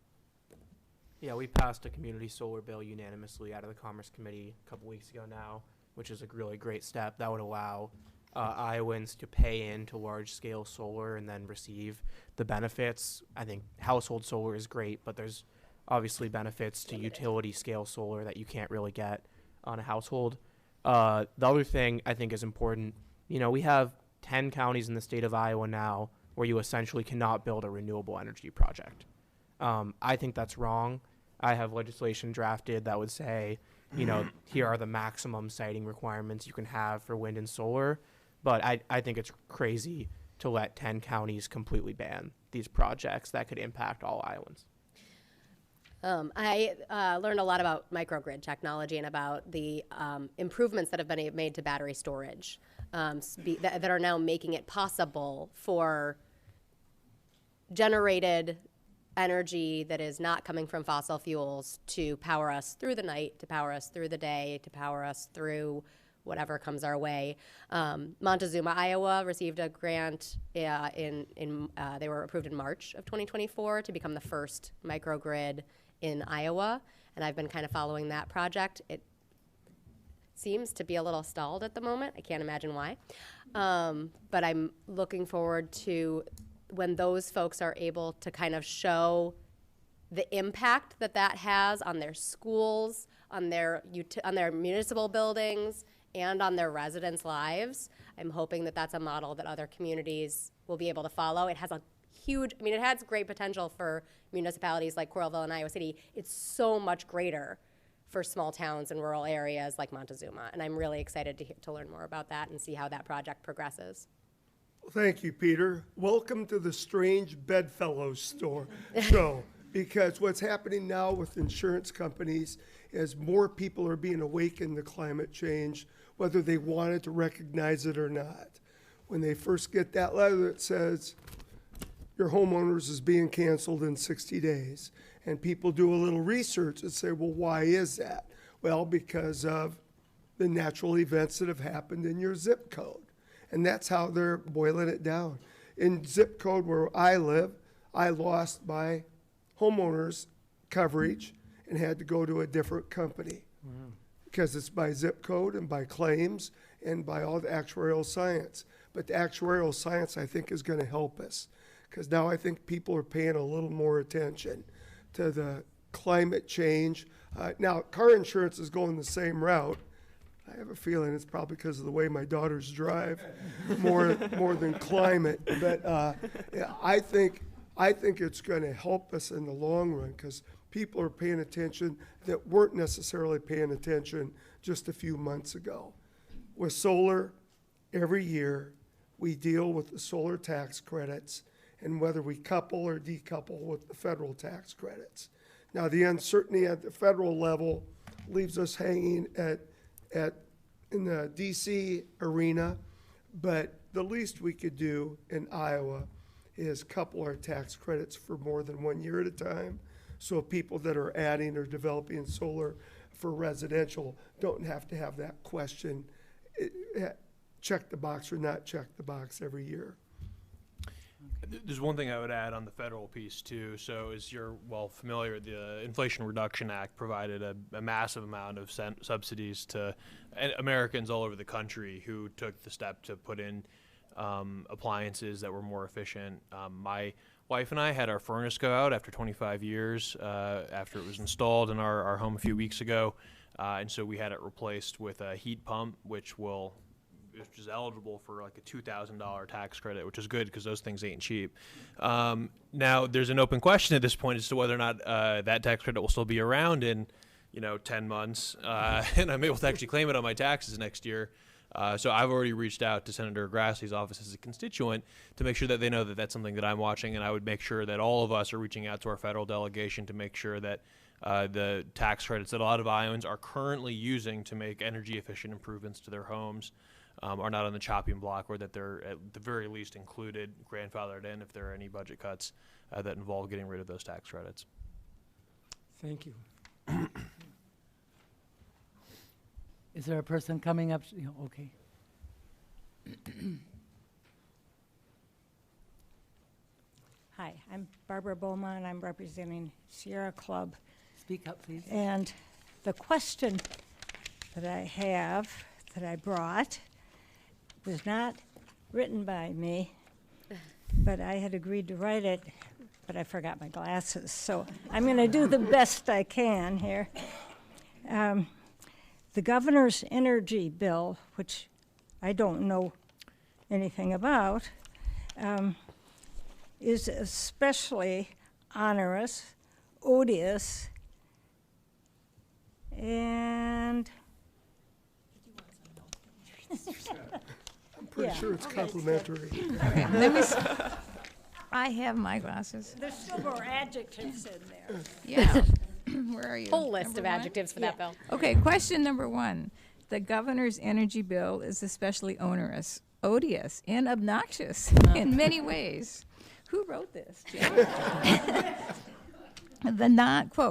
Yeah, we passed a community solar bill unanimously out of the Commerce Committee a couple weeks ago now, which is a really great step. That would allow Iowans to pay into large-scale solar and then receive the benefits. I think household solar is great, but there's obviously benefits to utility-scale solar that you can't really get on a household. The other thing I think is important, we have 10 counties in the state of Iowa now where you essentially cannot build a renewable energy project. I think that's wrong. I have legislation drafted that would say, here are the maximum siting requirements you can have for wind and solar. But I think it's crazy to let 10 counties completely ban these projects that could impact all Iowans. I learned a lot about microgrid technology and about the improvements that have been made to battery storage that are now making it possible for generated energy that is not coming from fossil fuels to power us through the night, to power us through the day, to power us through whatever comes our way. Montezuma, Iowa received a grant they were approved in March of 2024 to become the first microgrid in Iowa, and I've been kind of following that project. It seems to be a little stalled at the moment. I can't imagine why. But I'm looking forward to when those folks are able to kind of show the impact that has on their schools, on their municipal buildings, and on their residents' lives. I'm hoping that that's a model that other communities will be able to follow. It has it has great potential for municipalities like Coralville and Iowa City. It's so much greater for small towns and rural areas like Montezuma. And I'm really excited to learn more about that and see how that project progresses. Thank you, Peter. Welcome to the strange Bedfellows show. Because what's happening now with insurance companies is more people are being awakened to climate change, whether they wanted to recognize it or not. When they first get that letter that says, your homeowners is being canceled in 60 days, and people do a little research and say, well, why is that? Well, because of the natural events that have happened in your zip code. And that's how they're boiling it down. In zip code where I live, I lost my homeowners coverage and had to go to a different company. Wow. Because it's by zip code and by claims and by all the actuarial science. But the actuarial science, I think, is going to help us. Because now I think people are paying a little more attention to the climate change. Now, car insurance is going the same route. I have a feeling it's probably because of the way my daughters drive more than climate. But yeah, I think it's going to help us in the long run because people are paying attention that weren't necessarily paying attention just a few months ago. With solar, every year we deal with the solar tax credits and whether we couple or decouple with the federal tax credits. Now, the uncertainty at the federal level leaves us hanging in the DC arena, but the least we could do in Iowa is couple our tax credits for more than 1 year at a time. So people that are adding or developing solar for residential don't have to have that question, check the box or not check the box every year. There's one thing I would add on the federal piece too. So as you're well familiar, the Inflation Reduction Act provided a massive amount of subsidies to Americans all over the country who took the step to put in appliances that were more efficient. My wife and I had our furnace go out after 25 years after it was installed in our home a few weeks ago. And so we had it replaced with a heat pump, which is eligible for like a $2,000 tax credit, which is good because those things ain't cheap. Now, there's an open question at this point as to whether or not that tax credit will still be around in, 10 months, and I'm able to actually claim it on my taxes next year. So I've already reached out to Senator Grassley's office as a constituent to make sure that they know that that's something that I'm watching, and I would make sure that all of us are reaching out to our federal delegation to make sure that the tax credits that a lot of Iowans are currently using to make energy efficient improvements to their homes are not on the chopping block, or that they're at the very least included, grandfathered in if there are any budget cuts that involve getting rid of those tax credits. Thank you. Is there a person coming up? Okay. Hi, I'm Barbara Beaumont. I'm representing Sierra Club. Speak up, please. And the question that I have, that I brought, was not written by me, but I had agreed to write it, but I forgot my glasses. So I'm going to do the best I can here. The governor's energy bill, which I don't know anything about, is especially onerous, odious, and I'm pretty sure it's complimentary. I have my glasses. there's still more adjectives in there. Yeah. Where are you? Whole list Number of one? adjectives for that bill. Okay, question number 1. The governor's energy bill is especially onerous, odious, and obnoxious in many ways. Who wrote this? Jim? The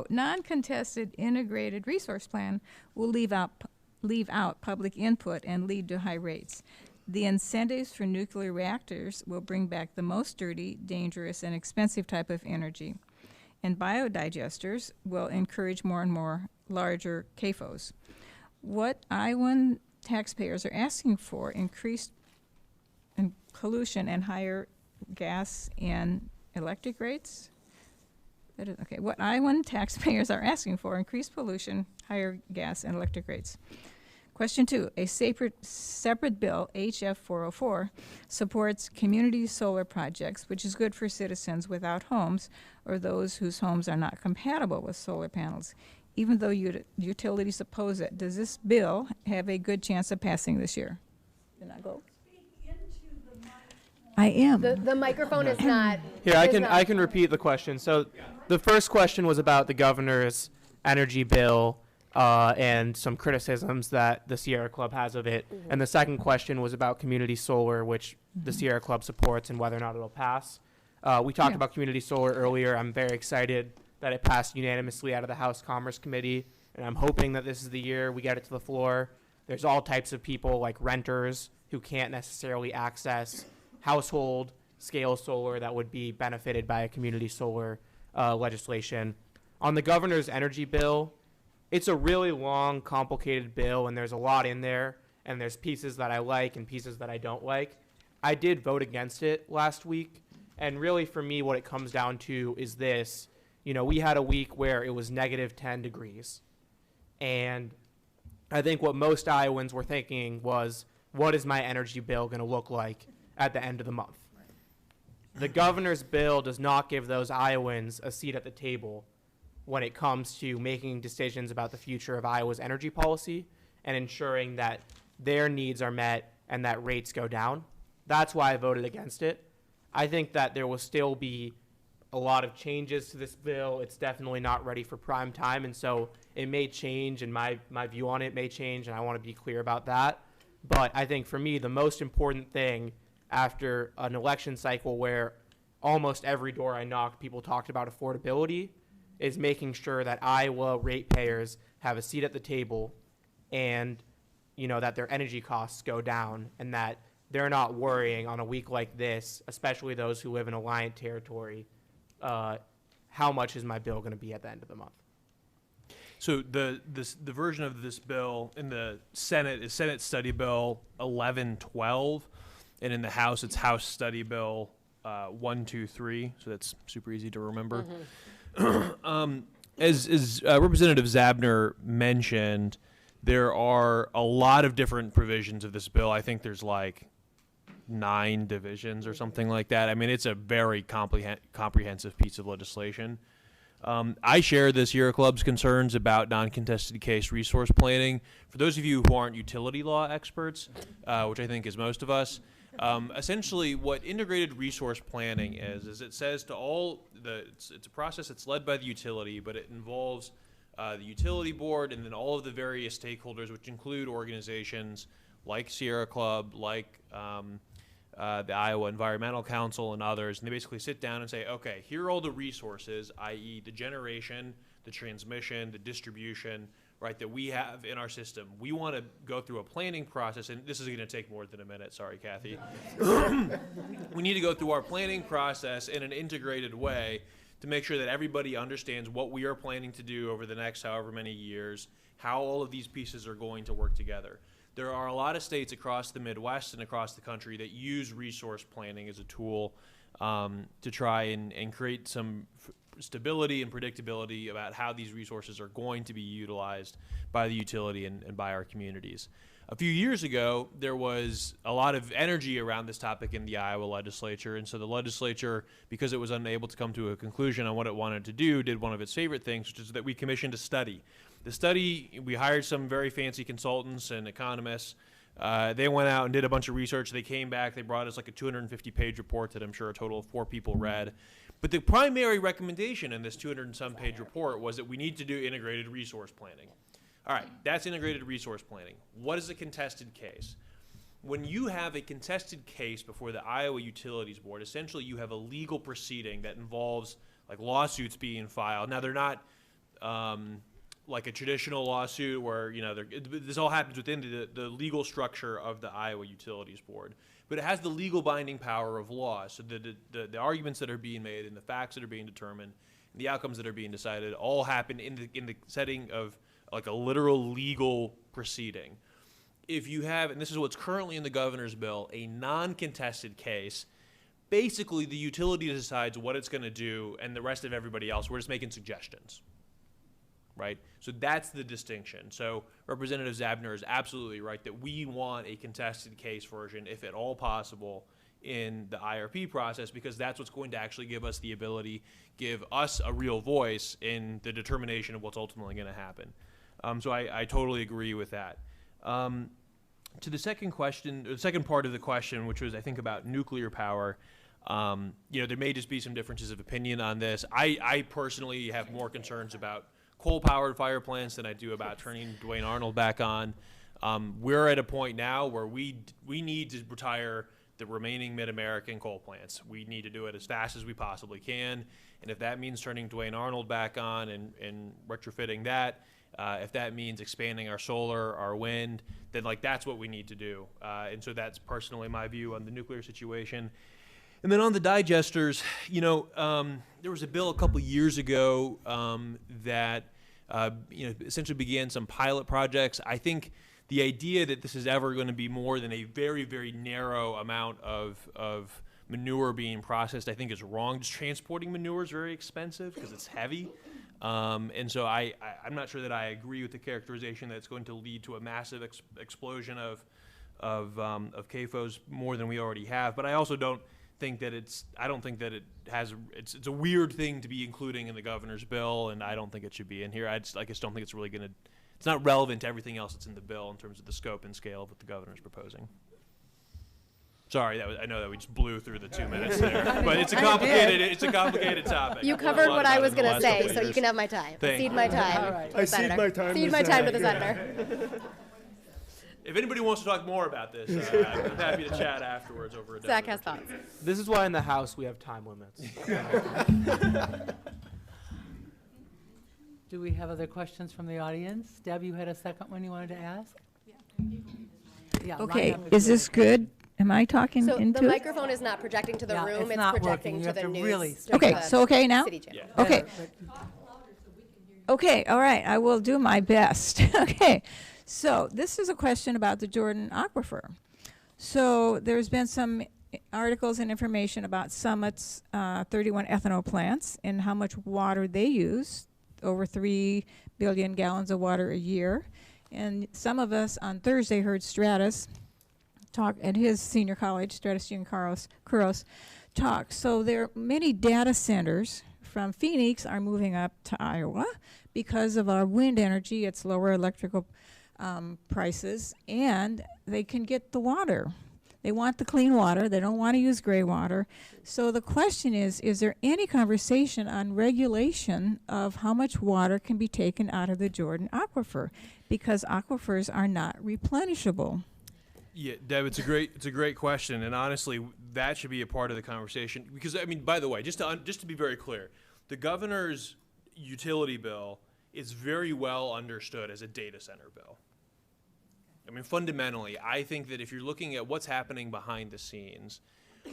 non-contested integrated resource plan will leave out public input and lead to high rates. The incentives for nuclear reactors will bring back the most dirty, dangerous, and expensive type of energy. And biodigesters will encourage more and more larger CAFOs. What Iowan taxpayers are asking for increased pollution and higher gas and electric rates? That is, okay, what Iowan taxpayers are asking for increased pollution, higher gas and electric rates. Question 2, a separate bill, HF 404, supports community solar projects, which is good for citizens without homes or those whose homes are not compatible with solar panels. Even though utilities oppose it, does this bill have a good chance of passing this year? Can I go? I am. The microphone is not. Here, I can repeat the question. So the first question was about the governor's energy bill and some criticisms that the Sierra Club has of it. And the second question was about community solar, which the Sierra Club supports, and whether or not it'll pass. We talked about community solar earlier. I'm very excited that it passed unanimously out of the House Commerce Committee, and I'm hoping that this is the year we get it to the floor. There's all types of people, like renters, who can't necessarily access household scale solar that would be benefited by a community solar legislation. On the governor's energy bill, it's a really long, complicated bill, and there's a lot in there, and there's pieces that I like and pieces that I don't like. I did vote against it last week, and really for me what it comes down to is this. We had a week where it was negative 10 degrees, and I think what most Iowans were thinking was, what is my energy bill going to look like at the end of the month? The governor's bill does not give those Iowans a seat at the table when it comes to making decisions about the future of Iowa's energy policy and ensuring that their needs are met and that rates go down. That's why I voted against it. I think that there will still be a lot of changes to this bill. It's definitely not ready for prime time, and so it may change, and my view on it may change, and I want to be clear about that. But I think for me, the most important thing after an election cycle where almost every door I knocked, people talked about affordability, is making sure that Iowa ratepayers have a seat at the table, and that their energy costs go down, and that they're not worrying on a week like this, especially those who live in Alliant territory, how much is my bill going to be at the end of the month? So the version of this bill in the Senate is Senate Study Bill 1112, and in the House it's House Study Bill 123. So that's super easy to remember. As Representative Zabner mentioned, there are a lot of different provisions of this bill. I think there's like 9 divisions or something like that. I mean, it's a very comprehensive piece of legislation. I share the Sierra Club's concerns about non-contested case resource planning. For those of you who aren't utility law experts, which I think is most of us, essentially what integrated resource planning is it says to all it's a process that's led by the utility, but it involves the utility board and then all of the various stakeholders, which include organizations like Sierra Club, like the Iowa Environmental Council and others, and they basically sit down and say, okay, here are all the resources, i.e. the generation, the transmission, the distribution, right, that we have in our system. We want to go through a planning process, and this is going to take more than a minute, sorry, Kathy. We need to go through our planning process in an integrated way to make sure that everybody understands what we are planning to do over the next however many years, how all of these pieces are going to work together. There are a lot of states across the Midwest and across the country that use resource planning as a tool to try and create some stability and predictability about how these resources are going to be utilized by the utility and by our communities. A few years ago, there was a lot of energy around this topic in the Iowa legislature, and so the legislature, because it was unable to come to a conclusion on what it wanted to do, did one of its favorite things, which is that we commissioned a study. The study, we hired some very fancy consultants and economists. They went out and did a bunch of research. They came back. They brought us like a 250-page report that I'm sure a total of 4 people read. But the primary recommendation in this 200-and-some page report was that we need to do integrated resource planning. All right, that's integrated resource planning. What is a contested case? When you have a contested case before the Iowa Utilities Board, essentially you have a legal proceeding that involves like lawsuits being filed. Now, they're not like a traditional lawsuit where, you know, this all happens within the legal structure of the Iowa Utilities Board. But it has the legal binding power of law. So the arguments that are being made and the facts that are being determined and the outcomes that are being decided all happen in the setting of like a literal legal proceeding. If you have, and this is what's currently in the governor's bill, a non-contested case, basically the utility decides what it's going to do, and the rest of everybody else, we're just making suggestions, right? So that's the distinction. So Representative Zabner is absolutely right that we want a contested case version, if at all possible, in the IRP process, because that's what's going to actually give us the ability, give us a real voice in the determination of what's ultimately going to happen. So I totally agree with that. To the second question, the second part of the question, which was I think about nuclear power, you know, there may just be some differences of opinion on this. I personally have more concerns about coal-powered fire plants than I do about turning Duane Arnold back on. We're at a point now where we need to retire the remaining mid-American coal plants. We need to do it as fast as we possibly can, and if that means turning Duane Arnold back on and retrofitting that, if that means expanding our solar, our wind, then like that's what we need to do. And so that's personally my view on the nuclear situation. And then on the digesters, you know, there was a bill a couple years ago that you know, essentially began some pilot projects. I think the idea that this is ever going to be more than a very, very narrow amount of manure being processed, I think is wrong. Just transporting manure is very expensive because it's heavy. And so I'm not sure that I agree with the characterization that it's going to lead to a massive explosion of CAFOs more than we already have. But I also don't think that it's a weird thing to be including in the governor's bill, and I don't think it should be in here. I just don't think it's really going to, it's not relevant to everything else that's in the bill in terms of the scope and scale of what the governor's proposing. Sorry, I know that we just blew through the 2 minutes there, but it's a complicated topic. You covered what I was going to say, so you can have my time. Cede my time. All right. I cede my time. Cede my time to the senator. If anybody wants to talk more about this, I'm happy to chat afterwards over a dinner. Zach has thoughts. This is why in the House we have time limits. Do we have other questions from the audience? Deb, you had a second one you wanted to ask? Yeah. Okay, is this good? Am I talking So into the it? microphone is not projecting to the Yeah, room, it's it's not projecting working. You to have the to news. really to speak Okay, the so okay now? city channel. Okay. Okay, all right, I will do my best. Okay, so this is a question about the Jordan Aquifer. So there's been some articles and information about Summit's 31 ethanol plants and how much water they use, over 3 billion gallons of water a year. And some of us on Thursday heard Stratus talk at his senior college, Stratus and Kuros talk. So there are many data centers from Phoenix are moving up to Iowa because of our wind energy. It's lower electrical prices, and they can get the water. They want the clean water. They don't want to use gray water. So the question is there any conversation on regulation of how much water can be taken out of the Jordan aquifer? Because aquifers are not replenishable. Yeah, Deb, it's a great question, and honestly, that should be a part of the conversation. Because I mean, by the way, just to be very clear, the governor's utility bill is very well understood as a data center bill. I mean, fundamentally, I think that if you're looking at what's happening behind the scenes,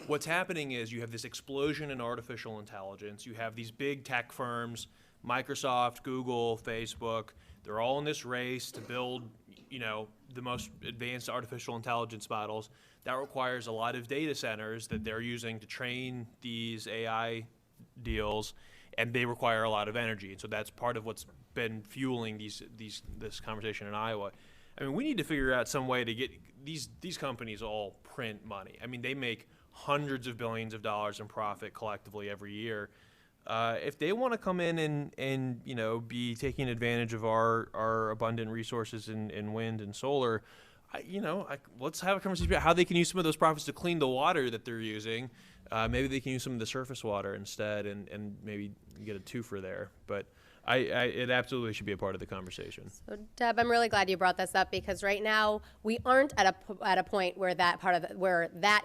what's happening is you have this explosion in artificial intelligence. You have these big tech firms, Microsoft, Google, Facebook. They're all in this race to build, the most advanced artificial intelligence models. That requires a lot of data centers that they're using to train these AI deals, and they require a lot of energy. And so that's part of what's been fueling this conversation in Iowa. I mean, we need to figure out some way to get these companies all print money. I mean, they make hundreds of billions of dollars in profit collectively every year. If they want to come in and be taking advantage of our abundant resources in wind and solar, let's have a conversation about how they can use some of those profits to clean the water that they're using. Maybe they can use some of the surface water instead, and maybe get a twofer there. But it absolutely should be a part of the conversation. So Deb, I'm really glad you brought this up, because right now we aren't at a point where that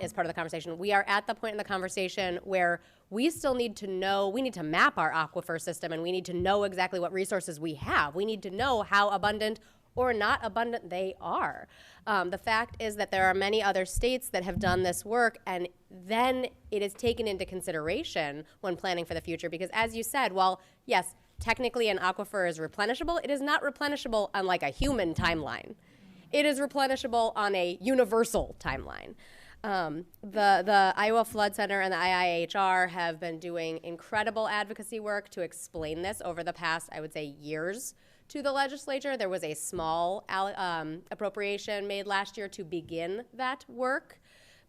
is part of the conversation. We are at the point in the conversation where we still need to know, we need to map our aquifer system, and we need to know exactly what resources we have. We need to know how abundant or not abundant they are. The fact is that there are many other states that have done this work, and then it is taken into consideration when planning for the future, because as you said, well, yes, technically an aquifer is replenishable. It is not replenishable on like a human timeline. It is replenishable on a universal timeline. The Iowa Flood Center and the IIHR have been doing incredible advocacy work to explain this over the past, I would say, years to the legislature. There was a small appropriation made last year to begin that work,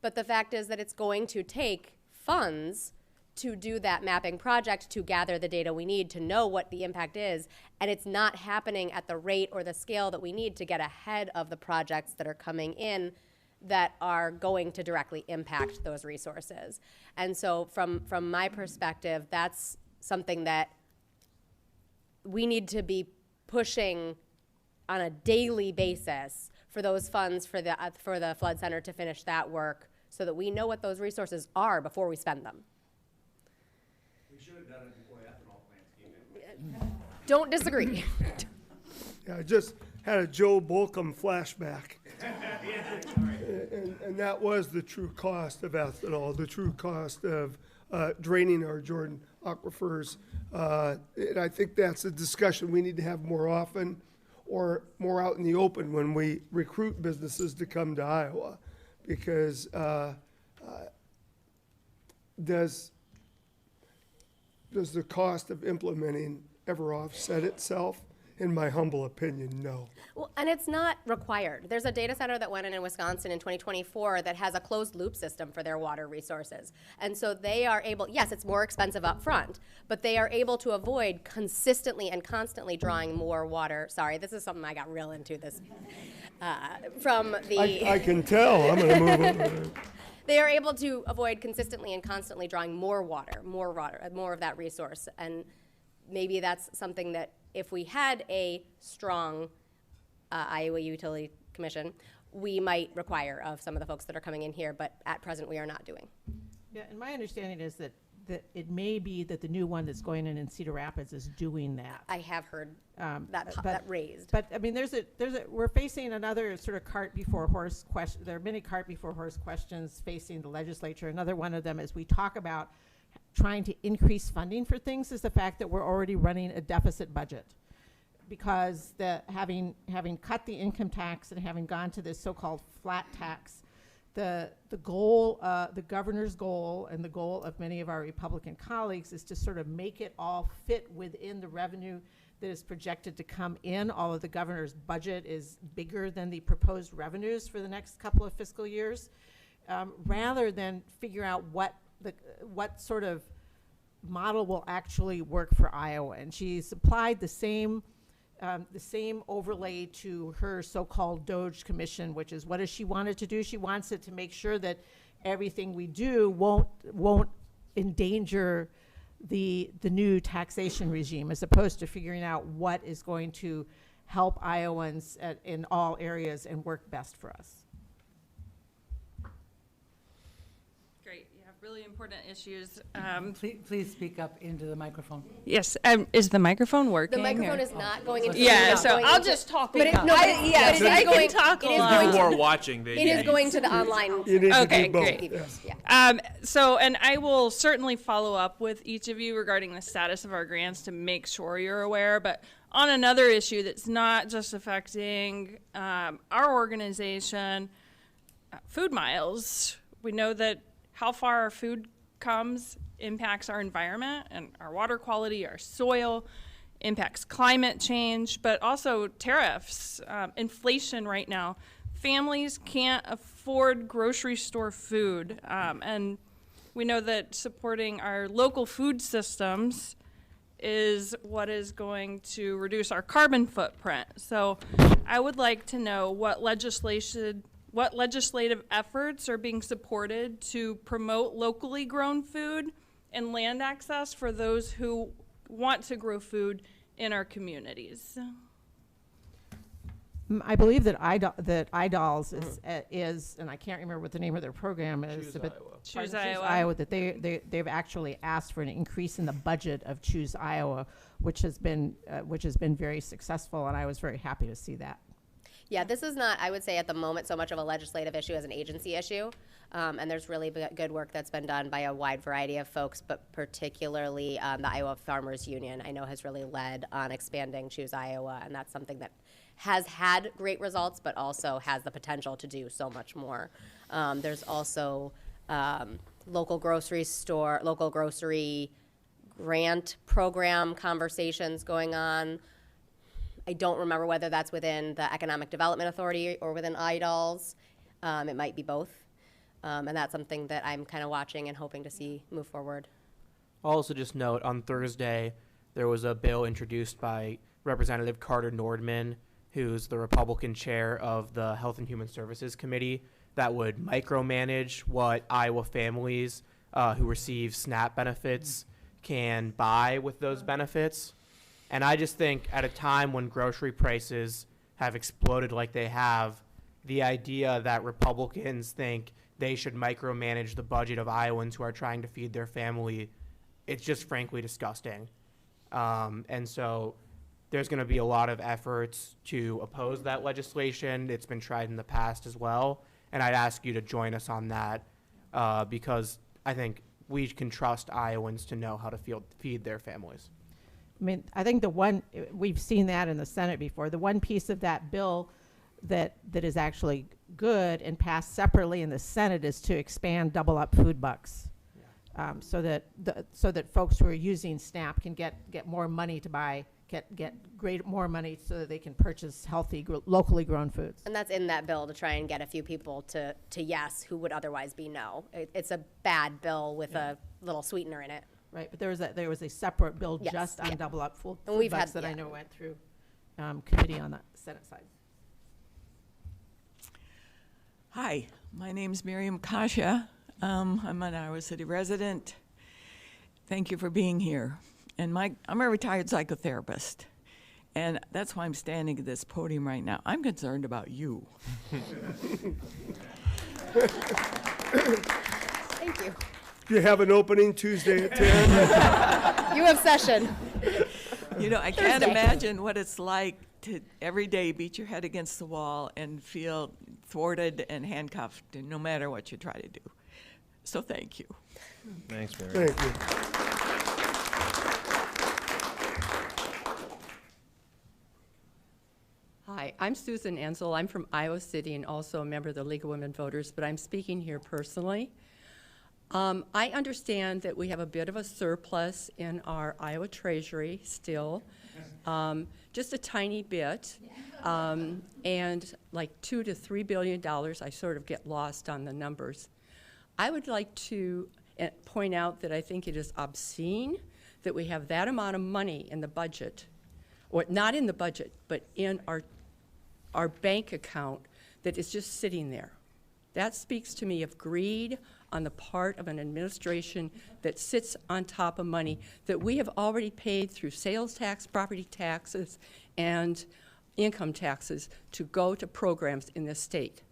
but the fact is that it's going to take funds to do that mapping project, to gather the data we need to know what the impact is, and it's not happening at the rate or the scale that we need to get ahead of the projects that are coming in that are going to directly impact those resources. And so from my perspective, that's something that we need to be pushing on a daily basis for those funds for the Flood Center to finish that work, so that we know what those resources are before we spend them. We should have done it before ethanol plants came in. Don't disagree. Yeah, I just had a Joe Bolcom flashback. And that was the true cost of ethanol, the true cost of draining our Jordan aquifers. And I think that's a discussion we need to have more often, or more out in the open when we recruit businesses to come to Iowa. Because does the cost of implementing ever offset itself? In my humble opinion, no. Well, and it's not required. There's a data center that went in Wisconsin in 2024 that has a closed loop system for their water resources. And so they are able, yes, it's more expensive up front, but they are able to avoid consistently and constantly drawing more water. Sorry, this is something I got real into this from the... I can tell. I'm going to move over. They are able to avoid consistently and constantly drawing more of that resource. And maybe that's something that if we had a strong Iowa Utility Commission, we might require of some of the folks that are coming in here, but at present we are not doing. Yeah, and my understanding is that that it may be that the new one that's going in Cedar Rapids is doing that. I have heard But- that raised. But, I mean, we're facing another sort of cart before horse question. There are many cart before horse questions facing the legislature. Another one of them is we talk about trying to increase funding for things is the fact that we're already running a deficit budget. Because having cut the income tax and having gone to this so-called flat tax, the goal, the governor's goal and the goal of many of our Republican colleagues is to sort of make it all fit within the revenue that is projected to come in. All of the governor's budget is bigger than the proposed revenues for the next couple of fiscal years, rather than figure out what sort of model will actually work for Iowa. And she's applied the same overlay to her so-called Doge Commission, which is what does she want it to do? She wants it to make sure that everything we do won't endanger the new taxation regime, as opposed to figuring out what is going to help Iowans in all areas and work best for us. Great, you have really important issues. Please speak up into the microphone. Yes, is the microphone working? The microphone or- is not going into. Yeah, it's so going I'll into- just talk. But it, no, I- but yes, it is I can going, talk it a is lot. going People to, are watching. They it is going to the online. You need Okay, to do both. great. Yeah. So, and I will certainly follow up with each of you regarding the status of our grants to make sure you're aware. But on another issue that's not just affecting our organization, food miles, we know that how far our food comes impacts our environment and our water quality, our soil, impacts climate change, but also tariffs, inflation right now. Families can't afford grocery store food, and we know that supporting our local food systems is what is going to reduce our carbon footprint. So I would like to know what legislative efforts are being supported to promote locally grown food and land access for those who want to grow food in our communities. I believe that IDOLS is, and I can't remember what the name of their program is. Choose but Iowa. Choose Choose Iowa. Iowa, that they've actually asked for an increase in the budget of Choose Iowa, which has been very successful, and I was very happy to see that. Yeah, this is not, I would say at the moment, so much of a legislative issue as an agency issue. And there's really good work that's been done by a wide variety of folks, but particularly the Iowa Farmers Union, I know, has really led on expanding Choose Iowa, and that's something that has had great results, but also has the potential to do so much more. There's also local grocery grant program conversations going on. I don't remember whether that's within the Economic Development Authority or within IDOLS. It might be both. And that's something that I'm kind of watching and hoping to see move forward. I'll also just note, on Thursday, there was a bill introduced by Representative Carter Nordman, who's the Republican chair of the Health and Human Services Committee, that would micromanage what Iowa families who receive SNAP benefits can buy with those benefits. And I just think at a time when grocery prices have exploded like they have, the idea that Republicans think they should micromanage the budget of Iowans who are trying to feed their family, it's just frankly disgusting. And so there's going to be a lot of efforts to oppose that legislation. It's been tried in the past as well. And I'd ask you to join us on that because I think we can trust Iowans to know how to feed their families. I mean, I think we've seen that in the Senate before. The one piece of that bill that is actually good and passed separately in the Senate is to expand double up food bucks, so that folks who are using SNAP can get more money to buy, get more money so that they can purchase healthy, locally grown foods. And that's in that bill to try and get a few people to yes who would otherwise be no. It's a bad bill with a little sweetener in it. Right, but there was a separate bill Yes, just on yeah. double up food we've bucks had- that I yeah. know went through committee on the Senate side. Hi, my name's Miriam Kasha. I'm an Iowa City resident. Thank you for being here. And I'm a retired psychotherapist, and that's why I'm standing at this podium right now. I'm concerned about you. Thank you. If you have an opening Tuesday at 10. You have session. You know, I can't Thursday. imagine what it's like to every day beat your head against the wall and feel thwarted and handcuffed, and no matter what you try to do. So thank you. Thanks, Mary. Thank you. Hi, I'm Susan Enzel. I'm from Iowa City and also a member of the League of Women Voters, but I'm speaking here personally. I understand that we have a bit of a surplus in our Iowa Treasury still, just a tiny bit, and like $2 to $3 billion. I sort of get lost on the numbers. I would like to point out that I think it is obscene that we have that amount of money in the budget, or not in the budget, but in our bank account that is just sitting there. That speaks to me of greed on the part of an administration that sits on top of money that we have already paid through sales tax, property taxes, and income taxes to go to programs in this state.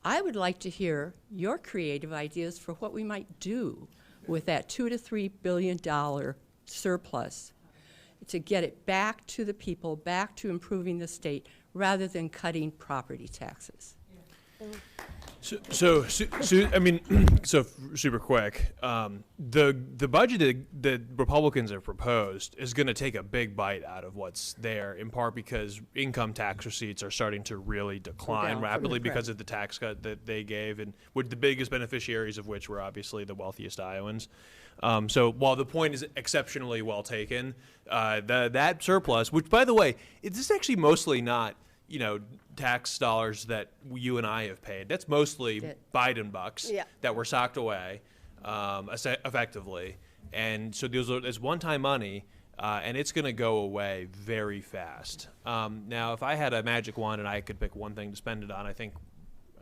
I would like to hear your creative ideas for what we might do with that $2 to $3 billion surplus to get it back to the people, back to improving the state, rather than cutting property taxes. So super quick. The budget that Republicans have proposed is going to take a big bite out of what's there, in part because income tax receipts are starting to really decline rapidly because of the tax cut that they gave, and with the biggest beneficiaries of which were obviously the wealthiest Iowans. So while the point is exceptionally well taken, that surplus, which by the way, this is actually mostly not, tax dollars that you and I have paid. That's mostly Biden bucks that were socked away effectively. And so there's one-time money, and it's going to go away very fast. Now, if I had a magic wand and I could pick one thing to spend it on, I think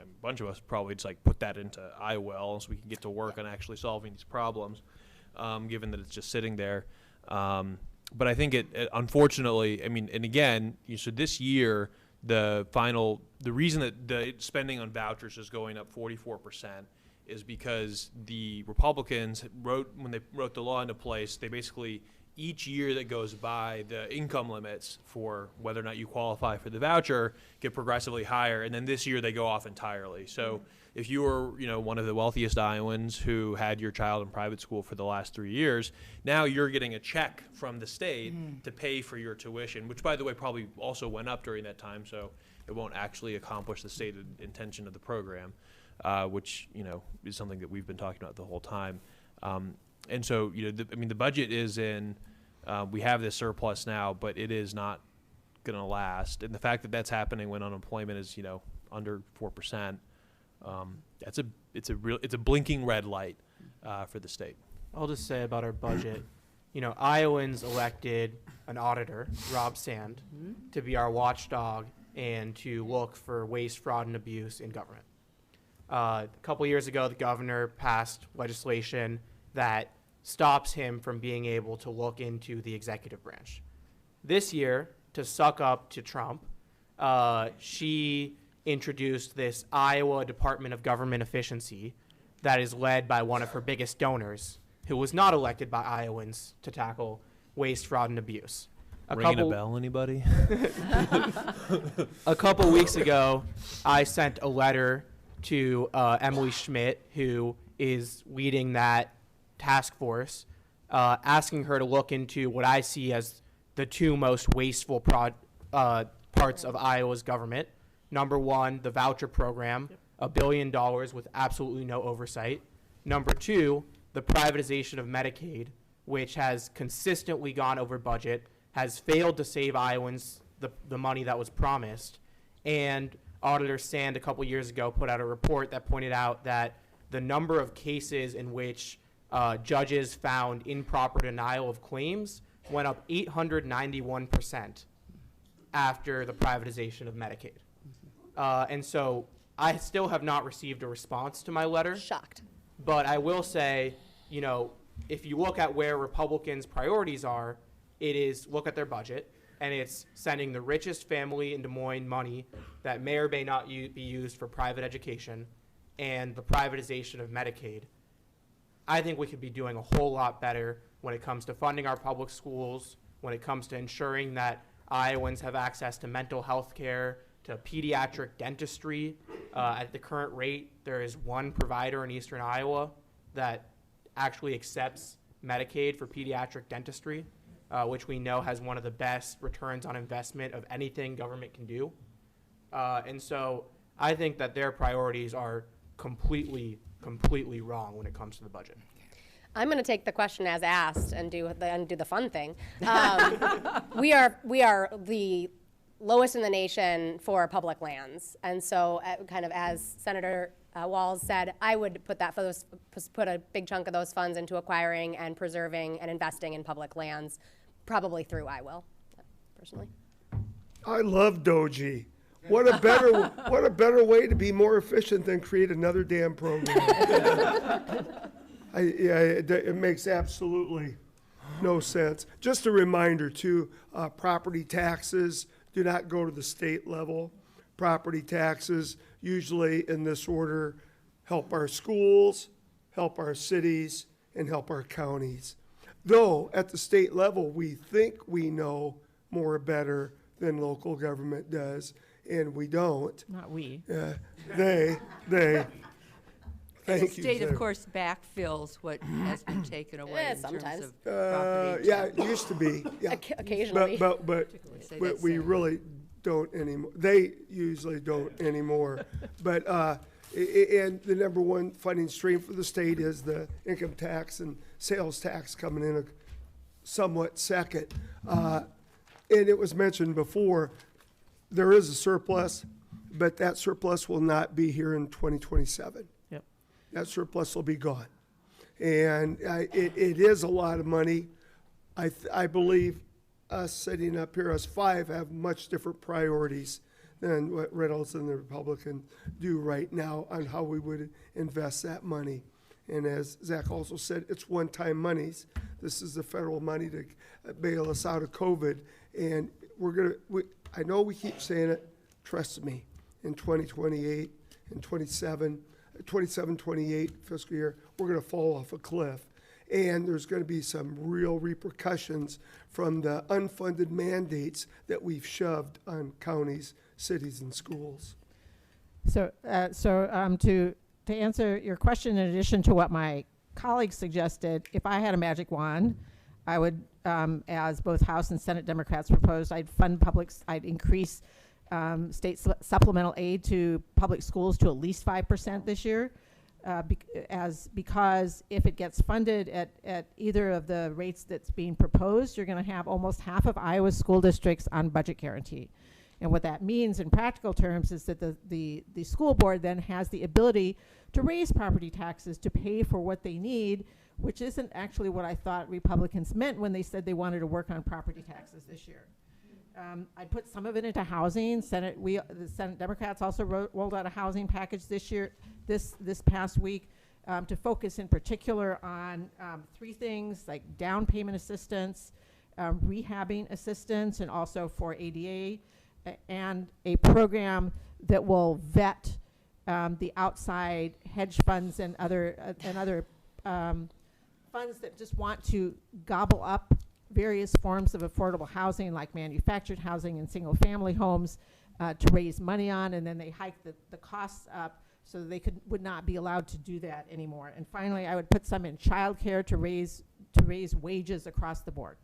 a bunch of us probably just put that into IWell so we can get to work on actually solving these problems, given that it's just sitting there. But I think it unfortunately, and again, so this year, the reason that the spending on vouchers is going up 44% is because the Republicans when they wrote the law into place, they basically, each year that goes by, the income limits for whether or not you qualify for the voucher get progressively higher, and then this year they go off entirely. So if you were, one of the wealthiest Iowans who had your child in private school for the last 3 years, now you're getting a check from the state to pay for your tuition, which, by the way, probably also went up during that time, so it won't actually accomplish the stated intention of the program, which, is something that we've been talking about the whole time. And so, the budget is in, we have this surplus now, but it is not going to last. And the fact that that's happening when unemployment is, under 4%, it's a blinking red light for the state. I'll just say about our budget, Iowans elected an auditor, Rob Sand, to be our watchdog and to look for waste, fraud, and abuse in government. A couple years ago, the governor passed legislation that stops him from being able to look into the executive branch. This year, to suck up to Trump, she introduced this Iowa Department of Government Efficiency that is led by one of her biggest donors, who was not elected by Iowans to tackle waste, fraud, and abuse. Ringing a bell, anybody? A couple weeks ago, I sent a letter to Emily Schmidt, who is leading that task force, asking her to look into what I see as the two most wasteful parts of Iowa's government. Number one, the voucher program, $1 billion with absolutely no oversight. Number two, the privatization of Medicaid, which has consistently gone over budget, has failed to save Iowans the money that was promised. And Auditor Sand a couple years ago put out a report that pointed out that the number of cases in which judges found improper denial of claims went up 891% after the privatization of Medicaid. And so I still have not received a response to my letter. Shocked. But I will say, if you look at where Republicans' priorities are, it is look at their budget, and it's sending the richest family in Des Moines money that may or may not be used for private education, and the privatization of Medicaid. I think we could be doing a whole lot better when it comes to funding our public schools, when it comes to ensuring that Iowans have access to mental health care, to pediatric dentistry. At the current rate, there is one provider in eastern Iowa that actually accepts Medicaid for pediatric dentistry, which we know has one of the best returns on investment of anything government can do. And so I think that their priorities are completely wrong when it comes to the budget. I'm going to take the question as asked and do the fun thing. We are the lowest in the nation for public lands, and so kind of as Senator Walz said, I would put a big chunk of those funds into acquiring and preserving and investing in public lands, probably through I will, personally. I love Doji. What a better way to be more efficient than create another damn program. It makes absolutely no sense. Just a reminder too, property taxes do not go to the state level. Property taxes, usually in this order, help our schools, help our cities, and help our counties. Though at the state level, we think we know more better than local government does, and we don't. Not we. They. Thank you. The state, Sarah. of course, backfills what has been taken away Yeah, in sometimes. terms of property. Yeah, it used to be. Yeah. Occasionally. But Say we that's really don't anymore. They usually don't anymore. But and the number one funding stream for the state is the income tax and sales tax coming in a somewhat second. And it was mentioned before, there is a surplus, but that surplus will not be here in 2027. Yep. That surplus will be gone. And it is a lot of money. I believe us sitting up here, us five, have much different priorities than what Reynolds and the Republican do right now on how we would invest that money. And as Zach also said, it's one-time monies. This is the federal money to bail us out of COVID. And I know we keep saying it, trust me, in 2028 and 27, 28 fiscal year, we're going to fall off a cliff. And there's going to be some real repercussions from the unfunded mandates that we've shoved on counties, cities, and schools. So to answer your question, in addition to what my colleagues suggested, if I had a magic wand, I would, as both House and Senate Democrats proposed, I'd increase state supplemental aid to public schools to at least 5% this year, because if it gets funded at either of the rates that's being proposed, you're going to have almost half of Iowa's school districts on budget guarantee. And what that means in practical terms is that the school board then has the ability to raise property taxes to pay for what they need, which isn't actually what I thought Republicans meant when they said they wanted to work on property taxes this year. I put some of it into housing. The Senate Democrats also rolled out a housing package this past week to focus in particular on three things like down payment assistance, rehabbing assistance, and also for ADA, and a program that will vet the outside hedge funds and other funds that just want to gobble up various forms of affordable housing like manufactured housing and single family homes to raise money on, and then they hike the costs up so that they would not be allowed to do that anymore. And finally, I would put some in childcare to raise wages across the board.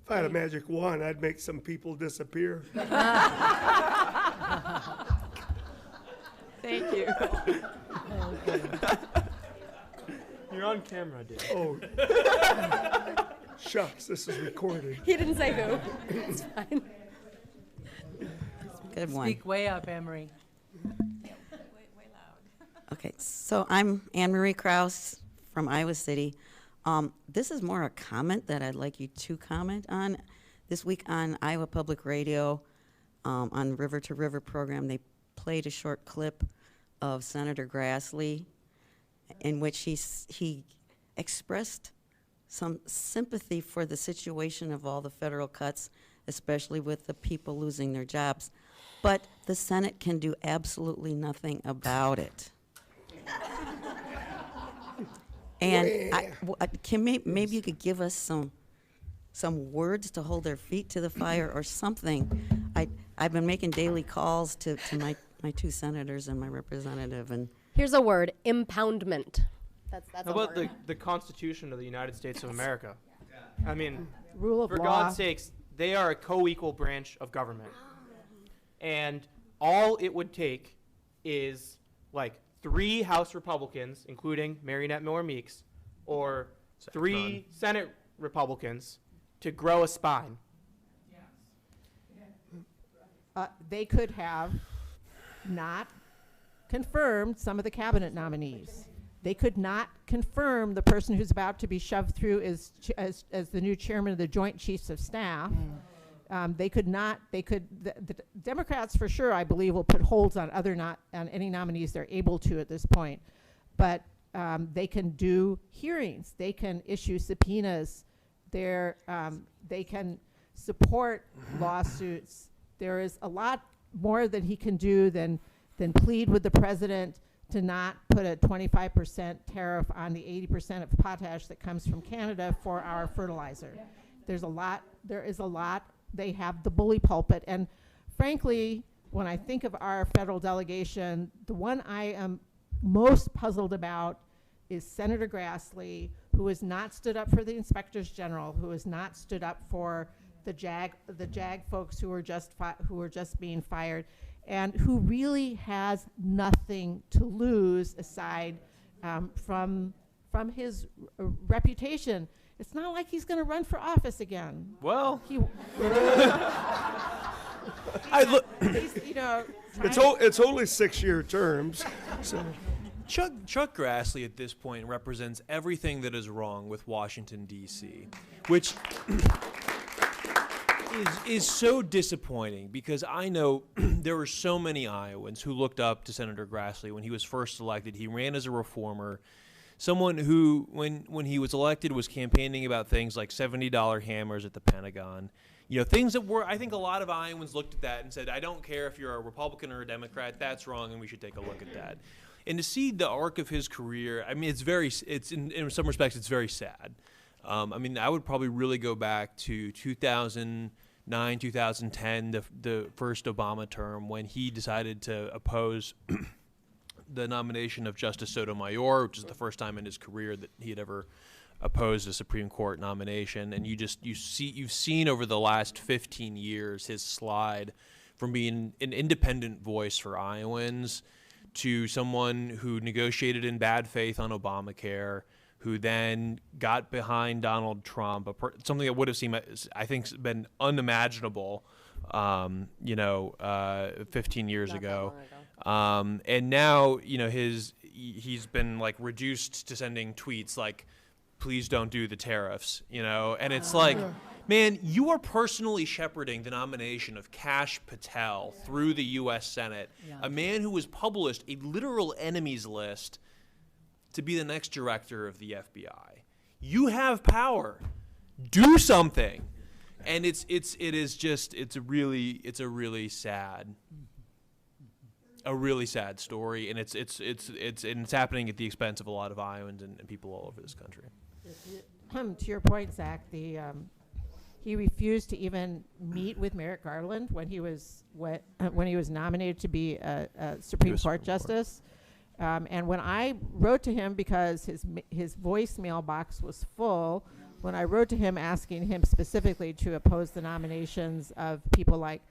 If I had a magic wand, I'd make some people disappear. Thank you. You're on camera, dude. Oh. Shucks, this is recorded. He didn't say who. It's fine. Good one. Speak way up, Emery. Okay, so I'm Anne Marie Krause from Iowa City. This is more a comment that I'd like you to comment on. This week on Iowa Public Radio, on River to River program, they played a short clip of Senator Grassley in which he expressed some sympathy for the situation of all the federal cuts, especially with the people losing their jobs. But the Senate can do absolutely nothing about it. And maybe you could give us some words to hold their feet to the fire or something. I've been making daily calls to my two senators and my representative, and Here's a word: impoundment. That's How a about word. the Constitution of the United States of America? I mean, Rule of for law. God's sakes, they are a co-equal branch of government. And all it would take is like 3 House Republicans, including Marionette Miller Meeks, or 3 Senate Republicans to grow a spine. They could have not confirmed some of the cabinet nominees. They could not confirm the person who's about to be shoved through as the new chairman of the Joint Chiefs of Staff. The Democrats for sure, I believe, will put holds on on any nominees they're able to at this point. But they can do hearings. They can issue subpoenas. They can support lawsuits. There is a lot more that he can do than plead with the president to not put a 25% tariff on the 80% of potash that comes from Canada for our fertilizer. Yeah. There is a lot. They have the bully pulpit. And frankly, when I think of our federal delegation, the one I am most puzzled about is Senator Grassley, who has not stood up for the inspectors general, who has not stood up for the JAG folks who are just being fired, and who really has nothing to lose aside from his reputation. It's not like he's going to run for office again. Well, it's only 6-year terms. So. Chuck Grassley at this point represents everything that is wrong with Washington, D.C., which is so disappointing because I know there were so many Iowans who looked up to Senator Grassley when he was first elected. He ran as a reformer, someone who, when he was elected, was campaigning about things like $70 hammers at the Pentagon. You know, things that were, I think a lot of Iowans looked at that and said, I don't care if you're a Republican or a Democrat, that's wrong and we should take a look at that. And to see the arc of his career, I mean, it's in some respects, it's very sad. I mean, I would probably really go back to 2009, 2010, the first Obama term, when he decided to oppose the nomination of Justice Sotomayor, which is the first time in his career that he had ever opposed a Supreme Court nomination. And you've seen over the last 15 years his slide from being an independent voice for Iowans to someone who negotiated in bad faith on Obamacare, who then got behind Donald Trump, something that would have seemed, I think, been unimaginable, 15 years ago. And now, he's been like reduced to sending tweets like, please don't do the tariffs, and it's like, man, you are personally shepherding the nomination of Kash Patel through the U.S. Senate, a man who has published a literal enemies list to be the next director of the FBI. You have power. Do something. And it's a really sad story, and it's happening at the expense of a lot of Iowans and people all over this country. To your point, Zach, he refused to even meet with Merrick Garland when he was nominated to be a Supreme Court justice. And when I wrote to him, because his voicemail box was full, when I wrote to him asking him specifically to oppose the nominations of people like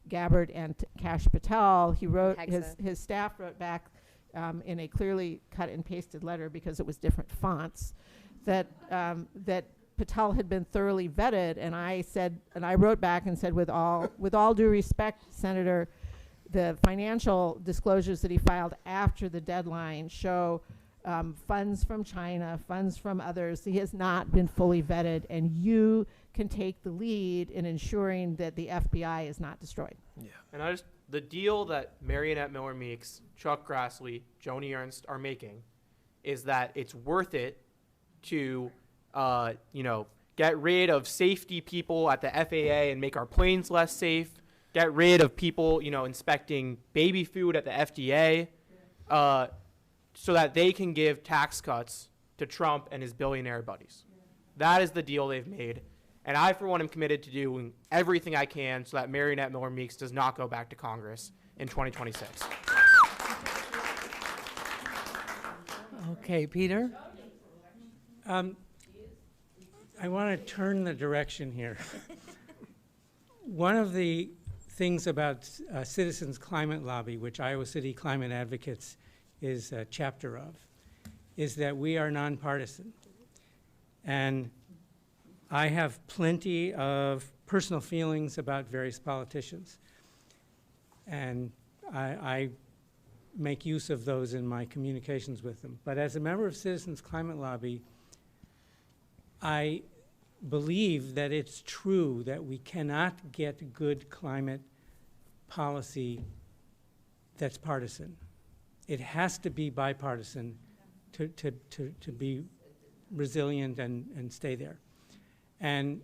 Gabbard and Kash Patel, he wrote his staff wrote back in a clearly cut and pasted letter, because it was different fonts, that Patel had been thoroughly vetted. And I wrote back and said, with all due respect, Senator, the financial disclosures that he filed after the deadline show funds from China, funds from others. He has not been fully vetted, and you can take the lead in ensuring that the FBI is not destroyed. Yeah. And the deal that Marionette Miller Meeks, Chuck Grassley, Joni Ernst are making is that it's worth it to, get rid of safety people at the FAA and make our planes less safe. Get rid of people, inspecting baby food at the FDA, so that they can give tax cuts to Trump and his billionaire buddies. That is the deal they've made. And I, for one, am committed to doing everything I can so that Marionette Miller Meeks does not go back to Congress in 2026. Okay, Peter? I want to turn the direction here. One of the things about Citizens Climate Lobby, which Iowa City Climate Advocates is a chapter of, is that we are nonpartisan. And I have plenty of personal feelings about various politicians. And I make use of those in my communications with them. But as a member of Citizens Climate Lobby, I believe that it's true that we cannot get good climate policy that's partisan. It has to be bipartisan to be resilient and stay there. And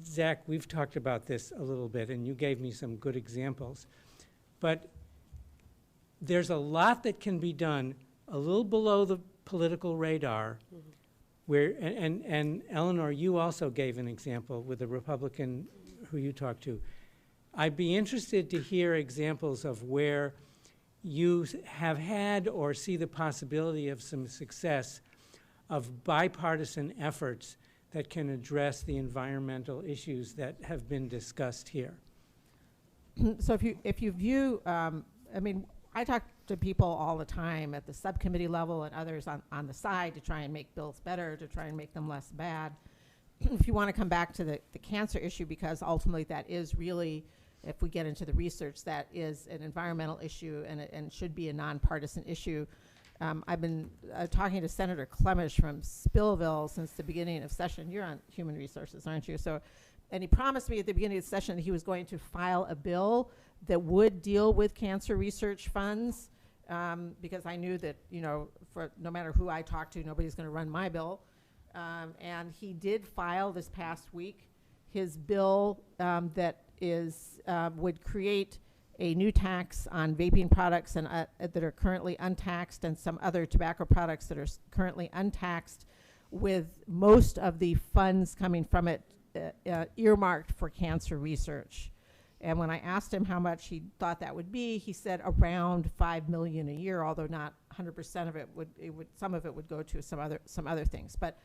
Zach, we've talked about this a little bit, and you gave me some good examples. But there's a lot that can be done a little below the political radar, where, and Eleanor, you also gave an example with a Republican who you talked to. I'd be interested to hear examples of where you have had or see the possibility of some success of bipartisan efforts that can address the environmental issues that have been discussed here. So if you view, I mean, I talk to people all the time at the subcommittee level and others on the side to try and make bills better, to try and make them less bad. If you want to come back to the cancer issue, because ultimately that is really, if we get into the research, that is an environmental issue and should be a nonpartisan issue. I've been talking to Senator Clemish from Spillville since the beginning of session. You're on Human Resources, aren't you? So, and he promised me at the beginning of the session that he was going to file a bill that would deal with cancer research funds, because I knew that, you know, for no matter who I talk to, nobody's going to run my bill. And he did file this past week his bill that is would create a new tax on vaping products and that are currently untaxed, and some other tobacco products that are currently untaxed, with most of the funds coming from it earmarked for cancer research. And when I asked him how much he thought that would be, he said around $5 million a year, although not 100% of it would, some of it would go to some other things. But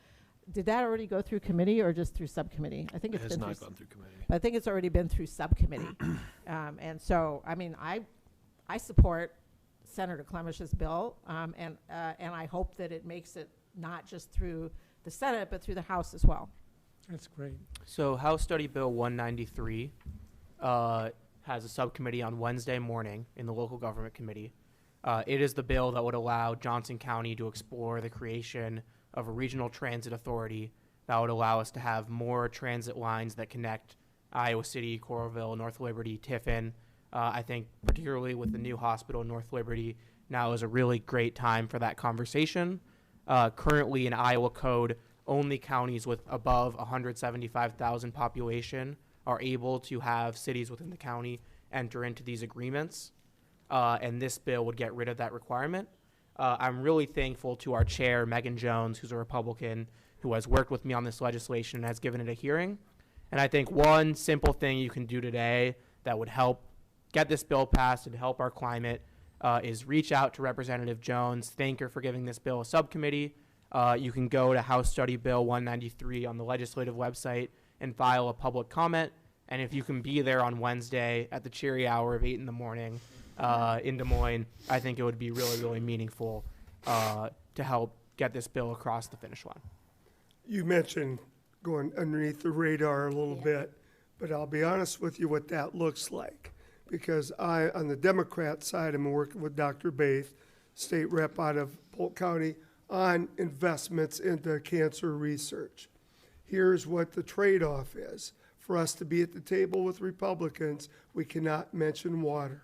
did that already go through committee or just through subcommittee? I think it's been not gone through committee. I think it's already been through subcommittee. And so, I mean, I support Senator Clemish's bill, and I hope that it makes it not just through the Senate, but through the House as well. That's great. So House Study Bill 193 has a subcommittee on Wednesday morning in the local government committee. It is the bill that would allow Johnson County to explore the creation of a regional transit authority that would allow us to have more transit lines that connect Iowa City, Coralville, North Liberty, Tiffin. I think particularly with the new hospital in North Liberty, now is a really great time for that conversation. Currently in Iowa code, only counties with above 175,000 population are able to have cities within the county enter into these agreements. And this bill would get rid of that requirement. I'm really thankful to our chair, Megan Jones, who's a Republican, who has worked with me on this legislation and has given it a hearing. And I think one simple thing you can do today that would help get this bill passed and help our climate is reach out to Representative Jones, thank her for giving this bill a subcommittee. You can go to House Study Bill 193 on the legislative website and file a public comment. And if you can be there on Wednesday at the cheery hour of 8 in the morning in Des Moines, I think it would be really, really meaningful to help get this bill across the finish line. You mentioned going underneath the radar a little bit, but I'll be honest with you what that looks like. Because I, on the Democrat side, I'm working with Dr. Baith, state rep out of Polk County, on investments into cancer research. Here's what the trade-off is. For us to be at the table with Republicans, we cannot mention water.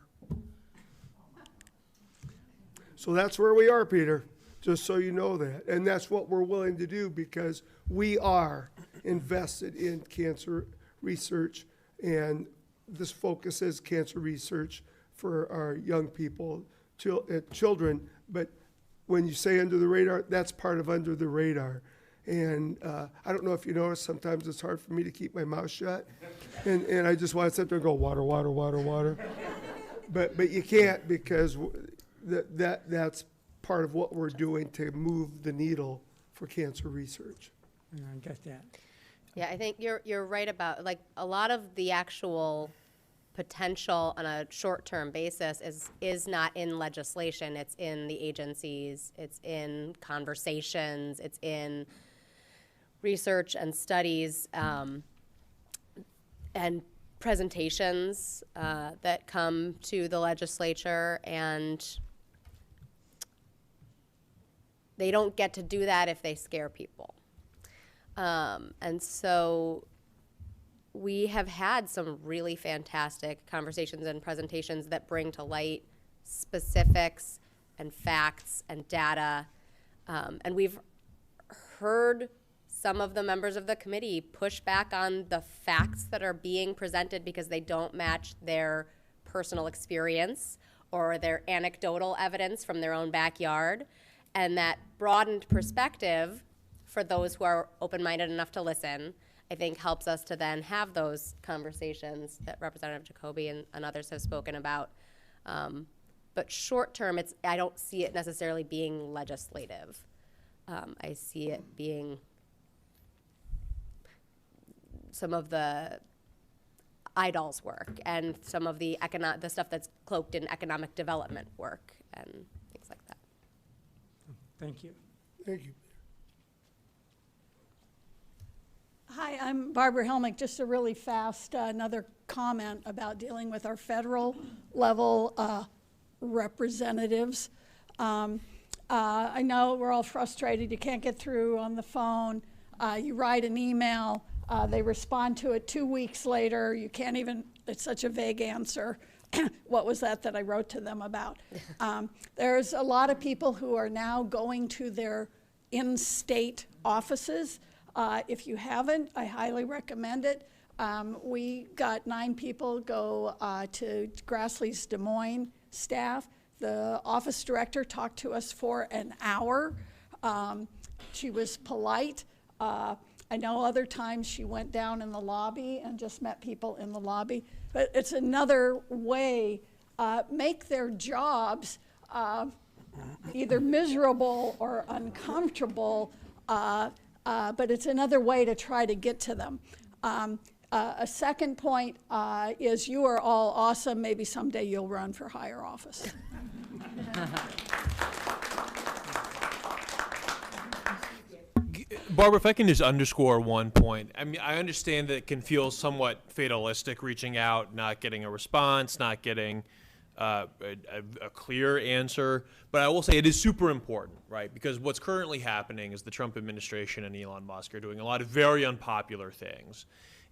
So that's where we are, Peter, just so you know that. And that's what we're willing to do, because we are invested in cancer research, and this focuses cancer research for our young people, children, but when you say under the radar, that's part of under the radar. And I don't know if you notice, sometimes it's hard for me to keep my mouth shut. And I just want to sit there and go, water, water, water, water. But you can't, because that's part of what we're doing to move the needle for cancer research. I get that. Yeah, I think you're right about, like, a lot of the actual potential on a short-term basis is not in legislation. It's in the agencies, it's in conversations, it's in research and studies, and presentations that come to the legislature, and they don't get to do that if they scare people. And so we have had some really fantastic conversations and presentations that bring to light specifics and facts and data. And we've heard some of the members of the committee push back on the facts that are being presented because they don't match their personal experience or their anecdotal evidence from their own backyard. And that broadened perspective for those who are open-minded enough to listen, I think helps us to then have those conversations that Representative Jacoby and others have spoken about. But short term, I don't see it necessarily being legislative. I see it being some of the IDOL's work and some of the stuff that's cloaked in economic development work and things like that. Thank you. Thank you. Hi, I'm Barbara Helmick. Just a really fast another comment about dealing with our federal level representatives. I know we're all frustrated. You can't get through on the phone. You write an email. They respond to it 2 weeks later. You can't even, it's such a vague answer. What was that I wrote to them about? There's a lot of people who are now going to their in-state offices. If you haven't, I highly recommend it. We got 9 people go to Grassley's Des Moines staff. The office director talked to us for an hour. She was polite. I know other times she went down in the lobby and just met people in the lobby. But it's another way, make their jobs either miserable or uncomfortable, but it's another way to try to get to them. A second point is you are all awesome. Maybe someday you'll run for higher office. Barbara, if I can just underscore one point. I mean, I understand that it can feel somewhat fatalistic reaching out, not getting a response, not getting a clear answer. But I will say it is super important, right? Because what's currently happening is the Trump administration and Elon Musk are doing a lot of very unpopular things.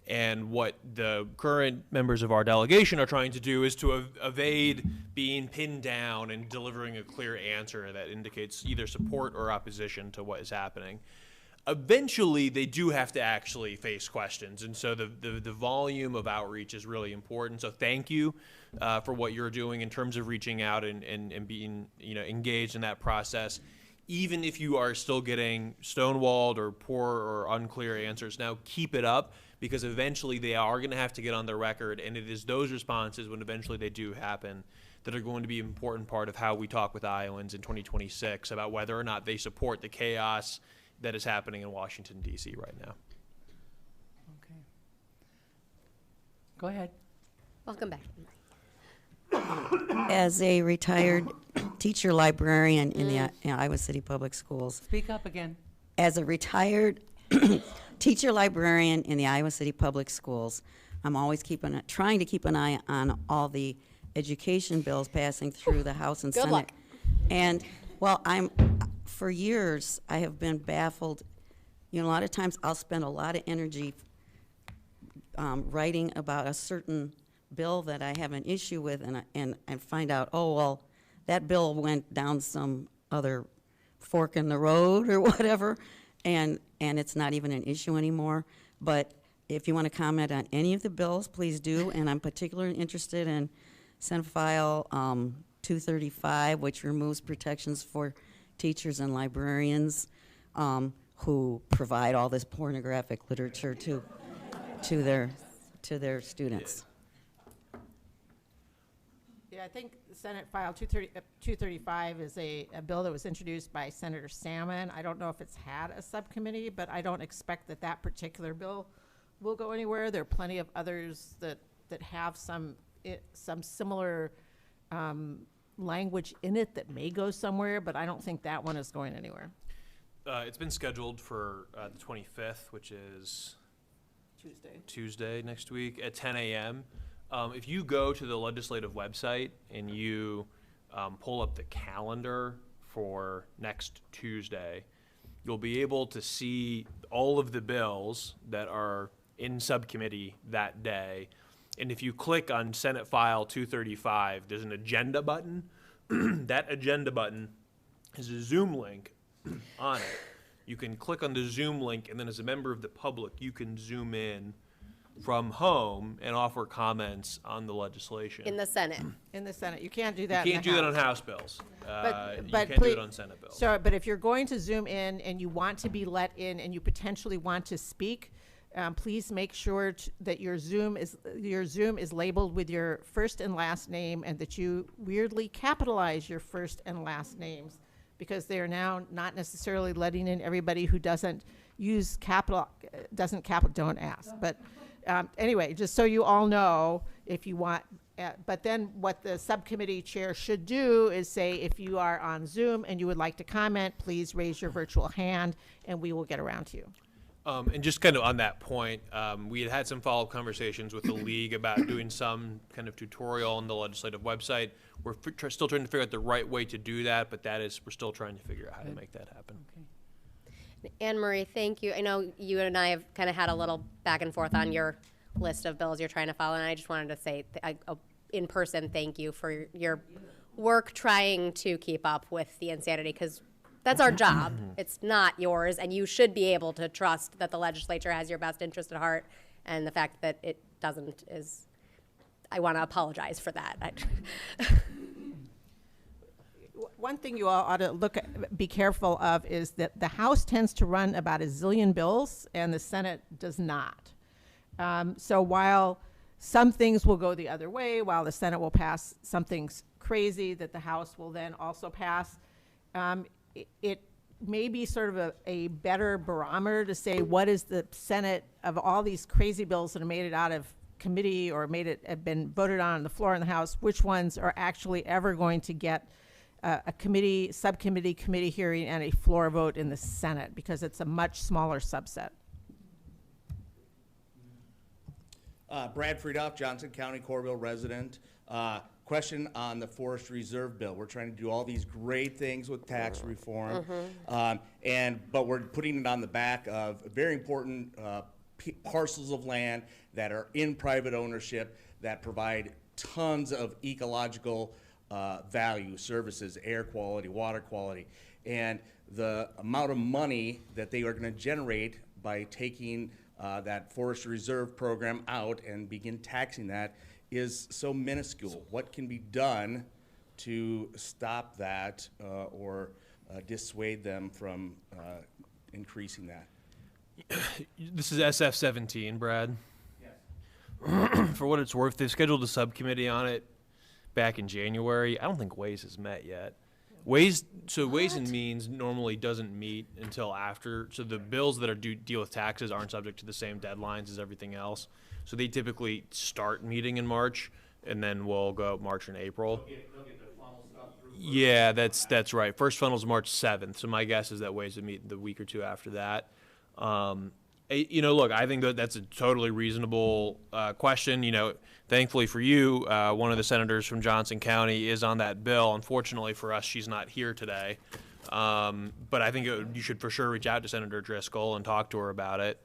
And what the current members of our delegation are trying to do is to evade being pinned down and delivering a clear answer that indicates either support or opposition to what is happening. Eventually, they do have to actually face questions, and so the volume of outreach is really important. So thank you for what you're doing in terms of reaching out and being engaged in that process. Even if you are still getting stonewalled or poor or unclear answers, now keep it up, because eventually they are going to have to get on their record, and it is those responses, when eventually they do happen, that are going to be an important part of how we talk with Iowans in 2026 about whether or not they support the chaos that is happening in Washington, D.C. right now. Okay. Go ahead. Welcome back. As a retired teacher librarian in the Iowa City Public Schools. Speak up again. As a retired teacher librarian in the Iowa City Public Schools, I'm always trying to keep an eye on all the education bills passing through the House and Good Senate. luck. And well, for years I have been baffled. A lot of times I'll spend a lot of energy writing about a certain bill that I have an issue with, and find out, oh, well, that bill went down some other fork in the road or whatever, and it's not even an issue anymore. But if you want to comment on any of the bills, please do, and I'm particularly interested in Senate File 235, which removes protections for teachers and librarians who provide all this pornographic literature to their students. Yeah, I think Senate File 235 is a bill that was introduced by Senator Salmon. I don't know if it's had a subcommittee, but I don't expect that particular bill will go anywhere. There are plenty of others that have some similar language in it that may go somewhere, but I don't think that one is going anywhere. It's been scheduled for the 25th, which is Tuesday next week at 10 a.m. If you go to the legislative website and you pull up the calendar for next Tuesday, you'll be able to see all of the bills that are in subcommittee that day. And if you click on Senate File 235, there's an agenda button. That agenda button is a Zoom link on it. You can click on the Zoom link, and then as a member of the public, you can zoom in from home and offer comments on the legislation. In the Senate. In the Senate. You can't do that You can't in the do that on House. House bills. But You can't do please- it on Senate bills. So, but if you're going to Zoom in and you want to be let in and you potentially want to speak, please make sure that your Zoom is labeled with your first and last name, and that you weirdly capitalize your first and last names, because they are now not necessarily letting in everybody who doesn't use don't ask. But anyway, just so you all know, if you want, but then what the subcommittee chair should do is say, if you are on Zoom and you would like to comment, please raise your virtual hand and we will get around to you. And just kind of on that point, we had some follow-up conversations with the league about doing some kind of tutorial on the legislative website. We're still trying to figure out the right way to do that, but we're still trying to figure out how to make that happen. Anne Marie, thank you. I know you and I have kind of had a little back and forth on your list of bills you're trying to follow, and I just wanted to say in person, thank you for your work trying to keep up with the insanity, because that's our job. It's not yours, and you should be able to trust that the legislature has your best interest at heart, and the fact that it doesn't I want to apologize for that. One thing you all ought to be careful of is that the House tends to run about a zillion bills and the Senate does not. So while some things will go the other way, while the Senate will pass something crazy that the House will then also pass, it may be sort of a better barometer to say what is the Senate of all these crazy bills that have made it out of committee or have been voted on the floor in the House, which ones are actually ever going to get a committee, subcommittee, committee hearing and a floor vote in the Senate, because it's a much smaller subset. Brad Friedoff, Johnson County, Coralville resident. Question on the Forest Reserve bill. We're trying to do all these great things with tax reform, but we're putting it on the back of very important parcels of land that are in private ownership that provide tons of ecological value, services, air quality, water quality, and the amount of money that they are going to generate by taking that Forest Reserve program out and begin taxing that is so minuscule. What can be done to stop that or dissuade them from increasing that? This is SF-17, Brad. Yes. For what it's worth, they've scheduled a subcommittee on it back in January. I don't think Ways has met yet. Ways and Means normally doesn't meet until after. So the bills that are deal with taxes aren't subject to the same deadlines as everything else. So they typically start meeting in March, and then we'll go March and April. They'll get their funnel stuff through. Yeah, that's right. First funnel's March 7th. So my guess is that Ways would meet the week or two after that. Look, I think that's a totally reasonable question. Thankfully for you, one of the senators from Johnson County is on that bill. Unfortunately for us, she's not here today. But I think you should for sure reach out to Senator Driscoll and talk to her about it.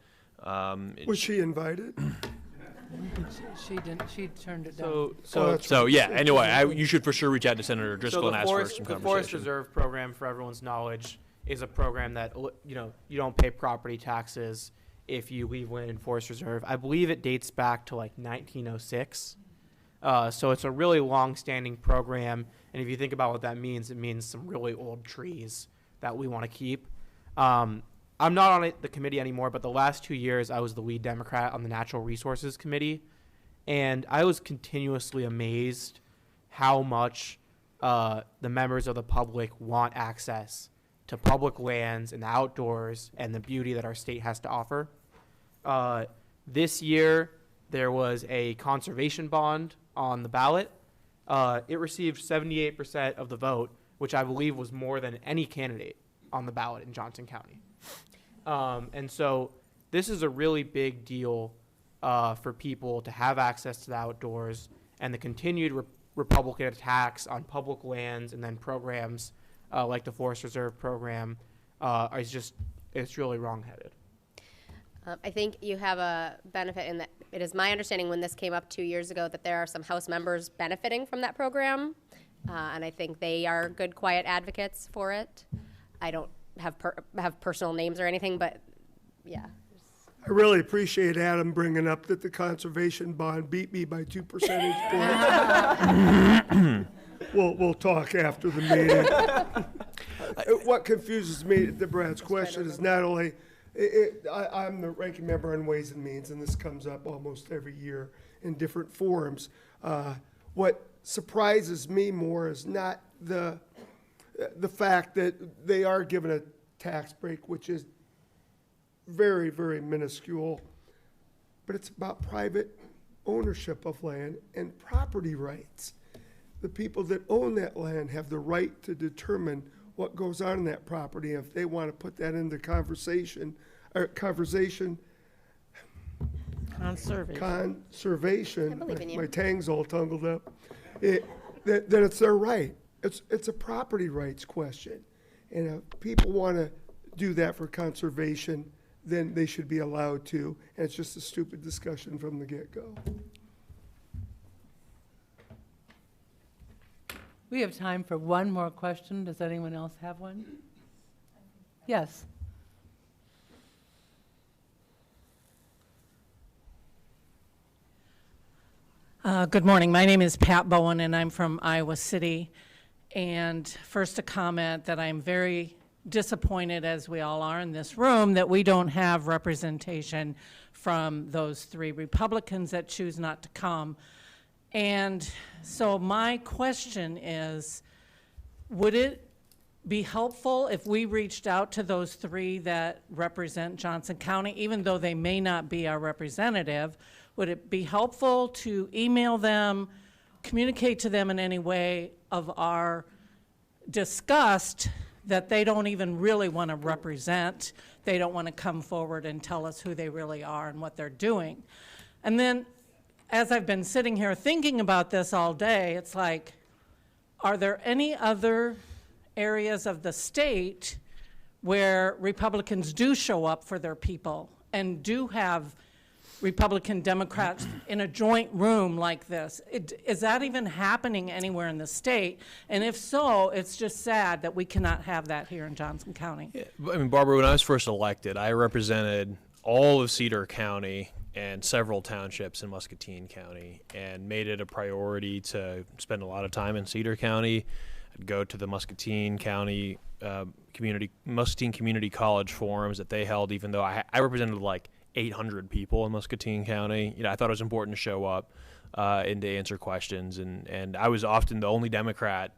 Was she invited? She didn't. She turned it down. So yeah. Anyway, you should for sure reach out to Senator Driscoll and ask for some conversation. The Forest Reserve program, for everyone's knowledge, is a program that you don't pay property taxes if you leave land in Forest Reserve. I believe it dates back to like 1906. So it's a really long-standing program, and if you think about what that means, it means some really old trees that we want to keep. I'm not on the committee anymore, but the last 2 years I was the lead Democrat on the Natural Resources Committee, and I was continuously amazed how much the members of the public want access to public lands and the outdoors and the beauty that our state has to offer. This year, there was a conservation bond on the ballot. It received 78% of the vote, which I believe was more than any candidate on the ballot in Johnson County. And so this is a really big deal for people to have access to the outdoors, and the continued Republican attacks on public lands and then programs like the Forest Reserve program it's really wrongheaded. I think you have a benefit in that it is my understanding when this came up 2 years ago that there are some House members benefiting from that program, and I think they are good, quiet advocates for it. I don't have personal names or anything, but yeah. I really appreciate Adam bringing up that the conservation bond beat me by 2 percentage points. We'll talk after the meeting. What confuses me to Brad's question is not only I'm the ranking member on Ways and Means, and this comes up almost every year in different forums. What surprises me more is not the fact that they are given a tax break, which is very, very minuscule, but it's about private ownership of land and property rights. The people that own that land have the right to determine what goes on in that property. If they want to put that into conservation, I believe in you. My tang's all tangled up, then it's their right. It's a property rights question. And if people want to do that for conservation, then they should be allowed to. And it's just a stupid discussion from the get-go. We have time for one more question. Does anyone else have one? Yes. Good morning. My name is Pat Bowen, and I'm from Iowa City. And first, a comment that I'm very disappointed, as we all are in this room, that we don't have representation from those 3 Republicans that choose not to come. And so my question is, would it be helpful if we reached out to those 3 that represent Johnson County, even though they may not be our representative? Would it be helpful to email them, communicate to them in any way of our disgust that they don't even really want to represent, they don't want to come forward and tell us who they really are and what they're doing? And then, as I've been sitting here thinking about this all day, it's like, are there any other areas of the state where Republicans do show up for their people and do have Republican Democrats in a joint room like this? Is that even happening anywhere in the state? And if so, it's just sad that we cannot have that here in Johnson County. Yeah, I mean, Barbara, when I was first elected, I represented all of Cedar County and several townships in Muscatine County, and made it a priority to spend a lot of time in Cedar County. I'd go to the Muscatine County Muscatine Community College forums that they held, even though I represented like 800 people in Muscatine County. I thought it was important to show up and to answer questions, and I was often the only Democrat,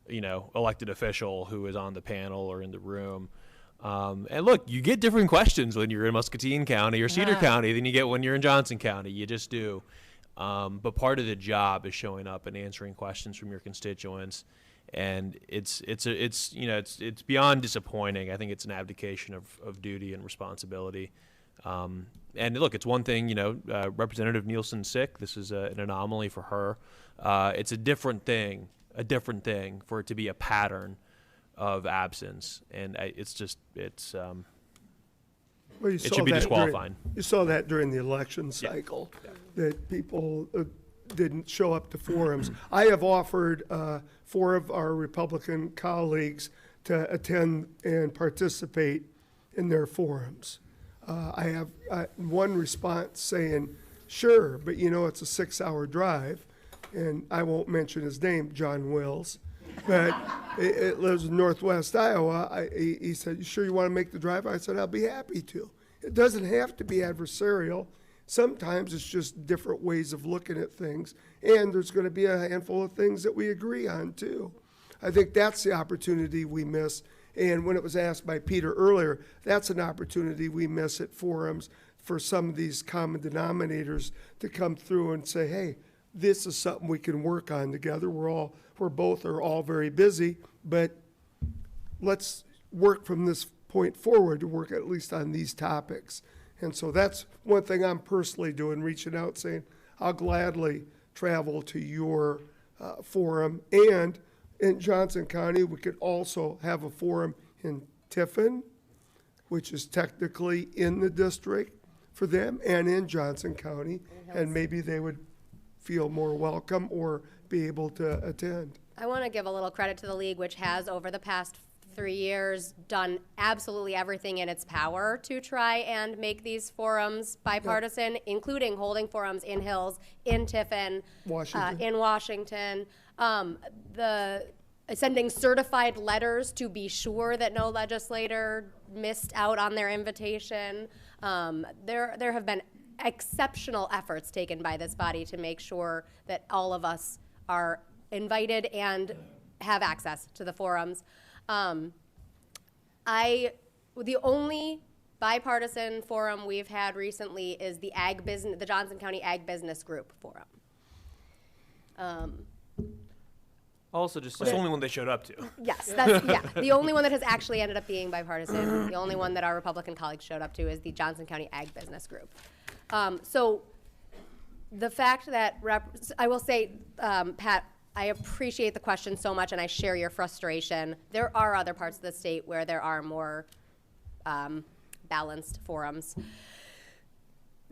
elected official who was on the panel or in the room. And look, you get different questions when you're in Muscatine County or Cedar County than you get when you're in Johnson County. You just do. But part of the job is showing up and answering questions from your constituents. And it's beyond disappointing. I think it's an abdication of duty and responsibility. And look, it's one thing, Representative Nielsen's sick. This is an anomaly for her. It's a different thing for it to be a pattern of absence. And it should be disqualifying. You saw that during the election cycle, that people didn't show up to forums. I have offered 4 of our Republican colleagues to attend and participate in their forums. I have one response saying, sure, but it's a 6-hour drive, and I won't mention his name, John Wills. but it lives in northwest Iowa. He said, "You sure you want to make the drive?" I said, "I'll be happy to." It doesn't have to be adversarial. Sometimes it's just different ways of looking at things, and there's going to be a handful of things that we agree on too. I think that's the opportunity we miss. And when it was asked by Peter earlier, that's an opportunity we miss at forums for some of these common denominators to come through and say, hey, this is something we can work on together. We're both all very busy, but let's work from this point forward to work at least on these topics. And so that's one thing I'm personally doing, reaching out, saying, I'll gladly travel to your forum. And in Johnson County, we could also have a forum in Tiffin, which is technically in the district for them, and in Johnson County. And maybe they would feel more welcome or be able to attend. I want to give a little credit to the league, which has, over the past 3 years, done absolutely everything in its power to try and make these forums bipartisan, including holding forums in Hills, in Tiffin, in Washington. Sending certified letters to be sure that no legislator missed out on their invitation. There have been exceptional efforts taken by this body to make sure that all of us are invited and have access to the forums. The only bipartisan forum we've had recently is the Johnson County Ag Business Group Forum. Also, just that's the only one they showed up to. Yes, that's the only one that has actually ended up being bipartisan. The only one that our Republican colleagues showed up to is the Johnson County Ag Business Group. So the fact that I will say, Pat, I appreciate the question so much, and I share your frustration. There are other parts of the state where there are more balanced forums.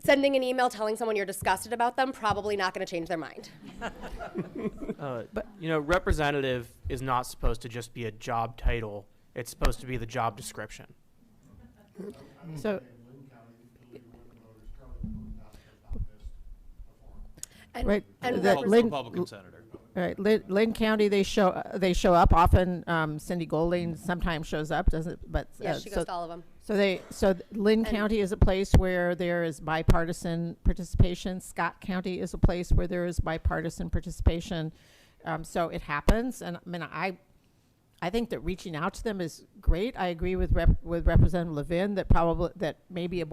Sending an email telling someone you're disgusted about them, probably not going to change their mind. But representative is not supposed to just be a job title. It's supposed to be the job description. So, right, and the Republican senator. Right, Lynn County, they show up often. Cindy Golding sometimes shows up, doesn't? But yes, she goes to all of them. So Lynn County is a place where there is bipartisan participation. Scott County is a place where there is bipartisan participation. So it happens, and I mean, I think that reaching out to them is great. I agree with Representative Levin that maybe a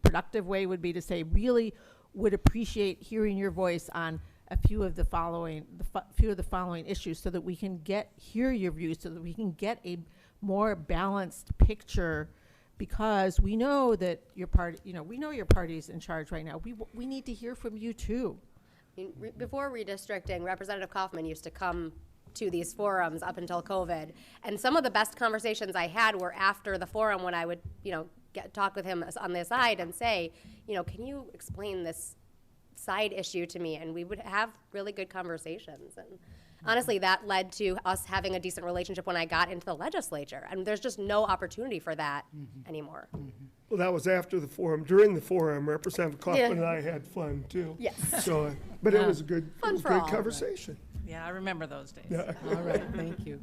productive way would be to say, really would appreciate hearing your voice on a few of the following issues, so that we can hear your views, so that we can get a more balanced picture, because we know that your party, we know your party's in charge right now. We need to hear from you too. Before redistricting, Representative Kaufman used to come to these forums up until COVID, and some of the best conversations I had were after the forum, when I would, talk with him on the side and say, can you explain this side issue to me? And we would have really good conversations. And honestly, that led to us having a decent relationship when I got into the legislature. And there's just no opportunity for that anymore. Well, that was after the forum. During the forum, Representative Kaufman and I had fun too. Yes. So, but it was a good conversation. Yeah, I remember those days. Yeah. All right, thank you.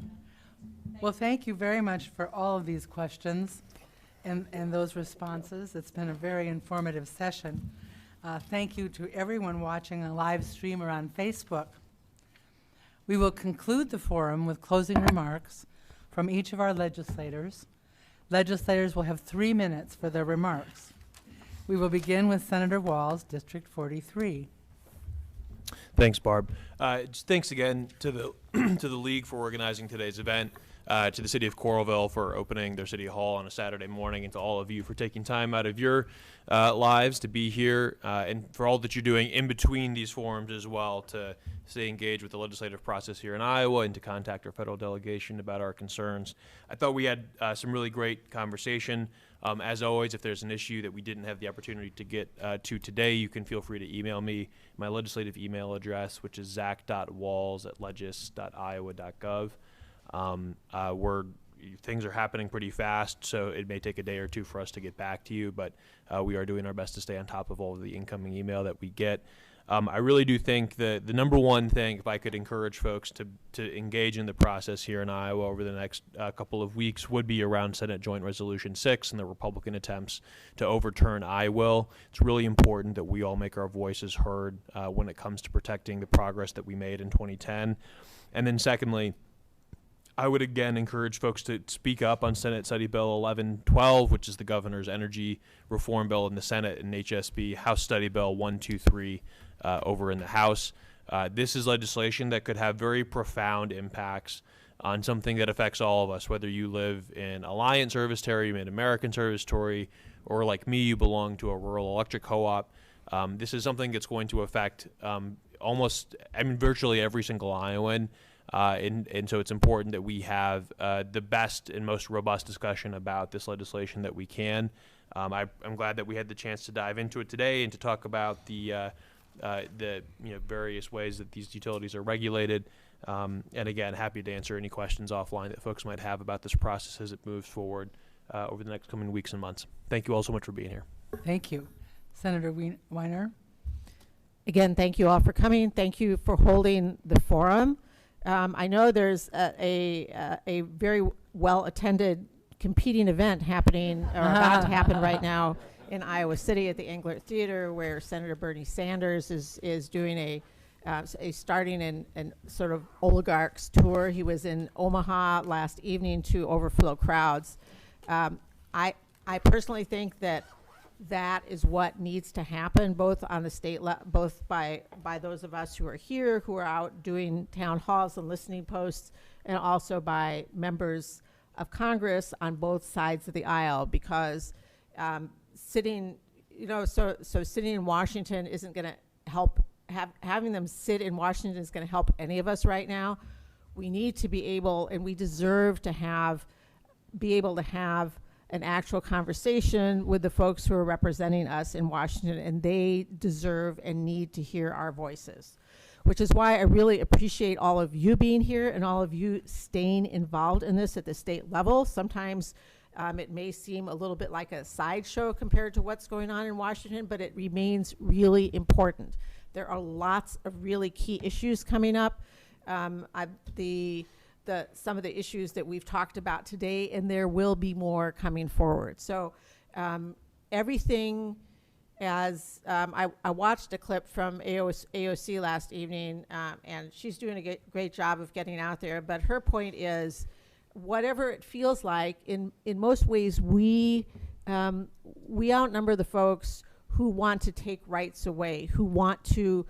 Well, thank you very much for all of these questions and those responses. It's been a very informative session. Thank you to everyone watching a live stream or on Facebook. We will conclude the forum with closing remarks from each of our legislators. Legislators will have 3 minutes for their remarks. We will begin with Senator Walz, District 43. Thanks, Barb. Just thanks again to the to the league for organizing today's event, to the City of Coralville for opening their City Hall on a Saturday morning, and to all of you for taking time out of your lives to be here, and for all that you're doing in between these forums as well, to stay engaged with the legislative process here in Iowa and to contact our federal delegation about our concerns. I thought we had some really great conversation. As always, if there's an issue that we didn't have the opportunity to get to today, you can feel free to email me. My legislative email address, which is zach.walls@legis.iowa.gov. Things are happening pretty fast, so it may take a day or two for us to get back to you, but we are doing our best to stay on top of all of the incoming email that we get. I really do think that the number one thing, if I could encourage folks to engage in the process here in Iowa over the next couple of weeks, would be around Senate Joint Resolution 6 and the Republican attempts to overturn I Will. It's really important that we all make our voices heard when it comes to protecting the progress that we made in 2010. And then secondly, I would again encourage folks to speak up on Senate Study Bill 1112, which is the governor's energy reform bill in the Senate, and HSB House Study Bill 123 over in the House. This is legislation that could have very profound impacts on something that affects all of us, whether you live in Alliant Service Territory, Mid-American Service Territory, or like me, you belong to a rural electric co-op. This is something that's going to affect virtually every single Iowan. And so it's important that we have the best and most robust discussion about this legislation that we can. I'm glad that we had the chance to dive into it today and to talk about the various ways that these utilities are regulated. And again, happy to answer any questions offline that folks might have about this process as it moves forward over the next coming weeks and months. Thank you all so much for being here. Thank you. Senator Weiner? Again, thank you all for coming. Thank you for holding the forum. I know there's a very well-attended competing event happening or about to happen right now in Iowa City at the Angler Theater, where Senator Bernie Sanders is doing a starting and sort of oligarchs tour. He was in Omaha last evening to overflow crowds. I personally think that is what needs to happen, both on the state both by those of us who are here, who are out doing town halls and listening posts, and also by members of Congress on both sides of the aisle, because sitting in Washington isn't going to help. Having them sit in Washington is going to help any of us right now. We need to be able, and we deserve to be able to have an actual conversation with the folks who are representing us in Washington, and they deserve and need to hear our voices, which is why I really appreciate all of you being here and all of you staying involved in this at the state level. Sometimes it may seem a little bit like a sideshow compared to what's going on in Washington, but it remains really important. There are lots of really key issues coming up. Some of the issues that we've talked about today, and there will be more coming forward. So everything, as I watched a clip from AOC last evening, and she's doing a great job of getting out there, but her point is, whatever it feels like, in most ways we outnumber the folks who want to take rights away, who want to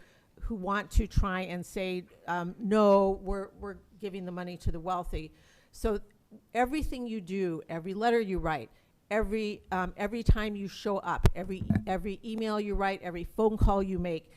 try and say, no, we're giving the money to the wealthy. So everything you do, every letter you write, every time you show up, every email you write, every phone call you make,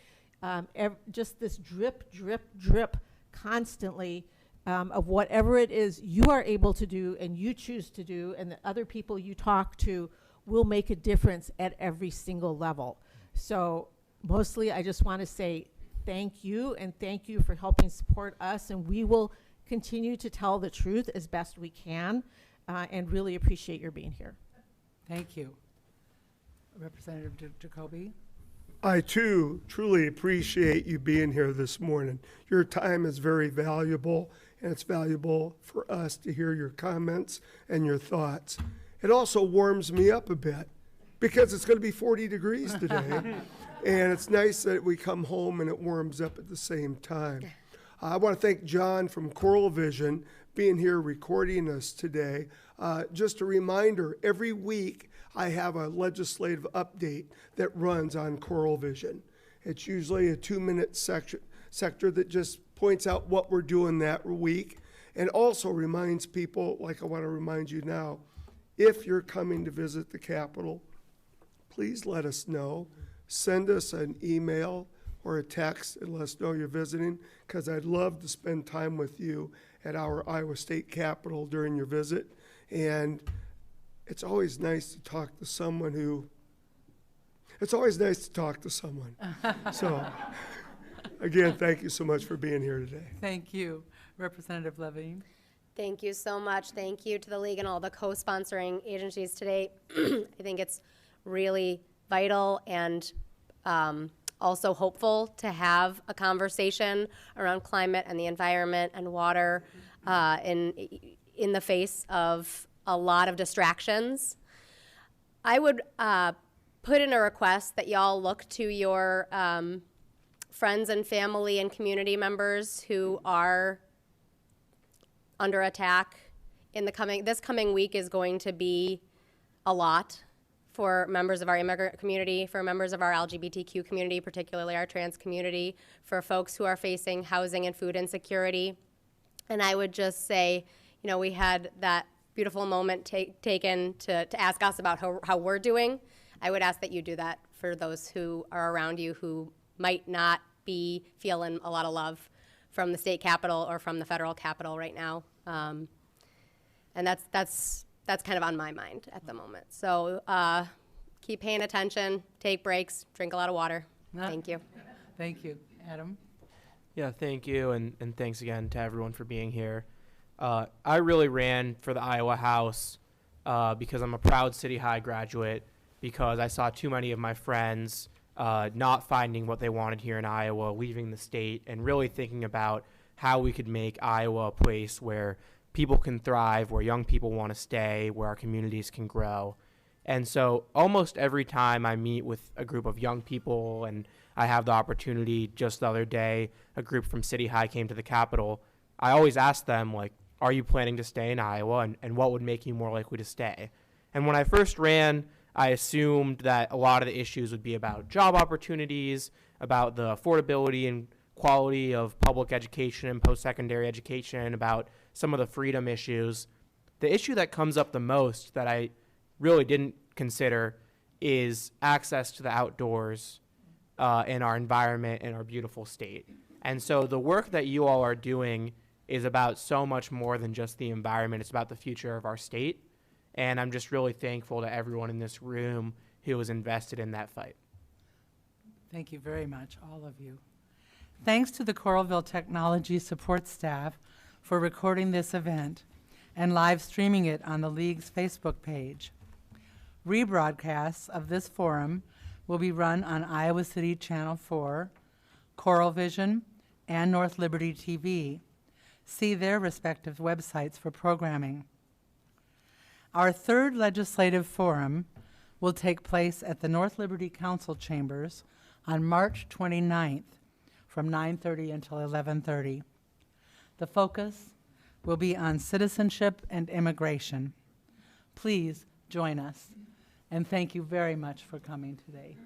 just this drip, drip, drip constantly of whatever it is you are able to do and you choose to do, and the other people you talk to will make a difference at every single level. So mostly I just want to say thank you, and thank you for helping support us, and we will continue to tell the truth as best we can, and really appreciate your being here. Thank you. Representative Jacoby? I too truly appreciate you being here this morning. Your time is very valuable, and it's valuable for us to hear your comments and your thoughts. It also warms me up a bit because it's going to be 40 degrees today. And it's nice that we come home and it warms up at the same time. I want to thank John from Coral Vision being here recording us today. Just a reminder, every week I have a legislative update that runs on Coral Vision. It's usually a 2-minute sector that just points out what we're doing that week, and also reminds people, like I want to remind you now, if you're coming to visit the Capitol, please let us know. Send us an email or a text and let us know you're visiting, because I'd love to spend time with you at our Iowa State Capitol during your visit. And it's always nice to talk to someone So, again, thank you so much for being here today. Thank you. Representative Levine? Thank you so much. Thank you to the league and all the co-sponsoring agencies today. I think it's really vital and also hopeful to have a conversation around climate and the environment and water in the face of a lot of distractions. I would put in a request that y'all look to your friends and family and community members who are under attack in this coming week is going to be a lot for members of our immigrant community, for members of our LGBTQ community, particularly our trans community, for folks who are facing housing and food insecurity. And I would just say, you know, we had that beautiful moment taken to ask us about how we're doing. I would ask that you do that for those who are around you who might not be feeling a lot of love from the state capitol or from the federal capitol right now. And that's kind of on my mind at the moment. So keep paying attention, take breaks, drink a lot of water. Thank you. Thank you. Adam? Yeah, thank you, and thanks again to everyone for being here. I really ran for the Iowa House because I'm a proud City High graduate, because I saw too many of my friends not finding what they wanted here in Iowa, leaving the state, and really thinking about how we could make Iowa a place where people can thrive, where young people want to stay, where our communities can grow. And so almost every time I meet with a group of young people, and I have the opportunity, just the other day, a group from City High came to the Capitol, I always ask them, like, are you planning to stay in Iowa, and what would make you more likely to stay? And when I first ran, I assumed that a lot of the issues would be about job opportunities, about the affordability and quality of public education and post-secondary education, about some of the freedom issues. The issue that comes up the most that I really didn't consider is access to the outdoors in our environment in our beautiful state. And so the work that you all are doing is about so much more than just the environment. It's about the future of our state. And I'm just really thankful to everyone in this room who was invested in that fight. Thank you very much, all of you. Thanks to the Coralville Technology Support staff for recording this event and live streaming it on the League's Facebook page. Rebroadcasts of this forum will be run on Iowa City Channel 4, Coral Vision, and North Liberty TV. See their respective websites for programming. Our third legislative forum will take place at the North Liberty Council Chambers on March 29th from 9:30 until 11:30. The focus will be on citizenship and immigration. Please join us, and thank you very much for coming today.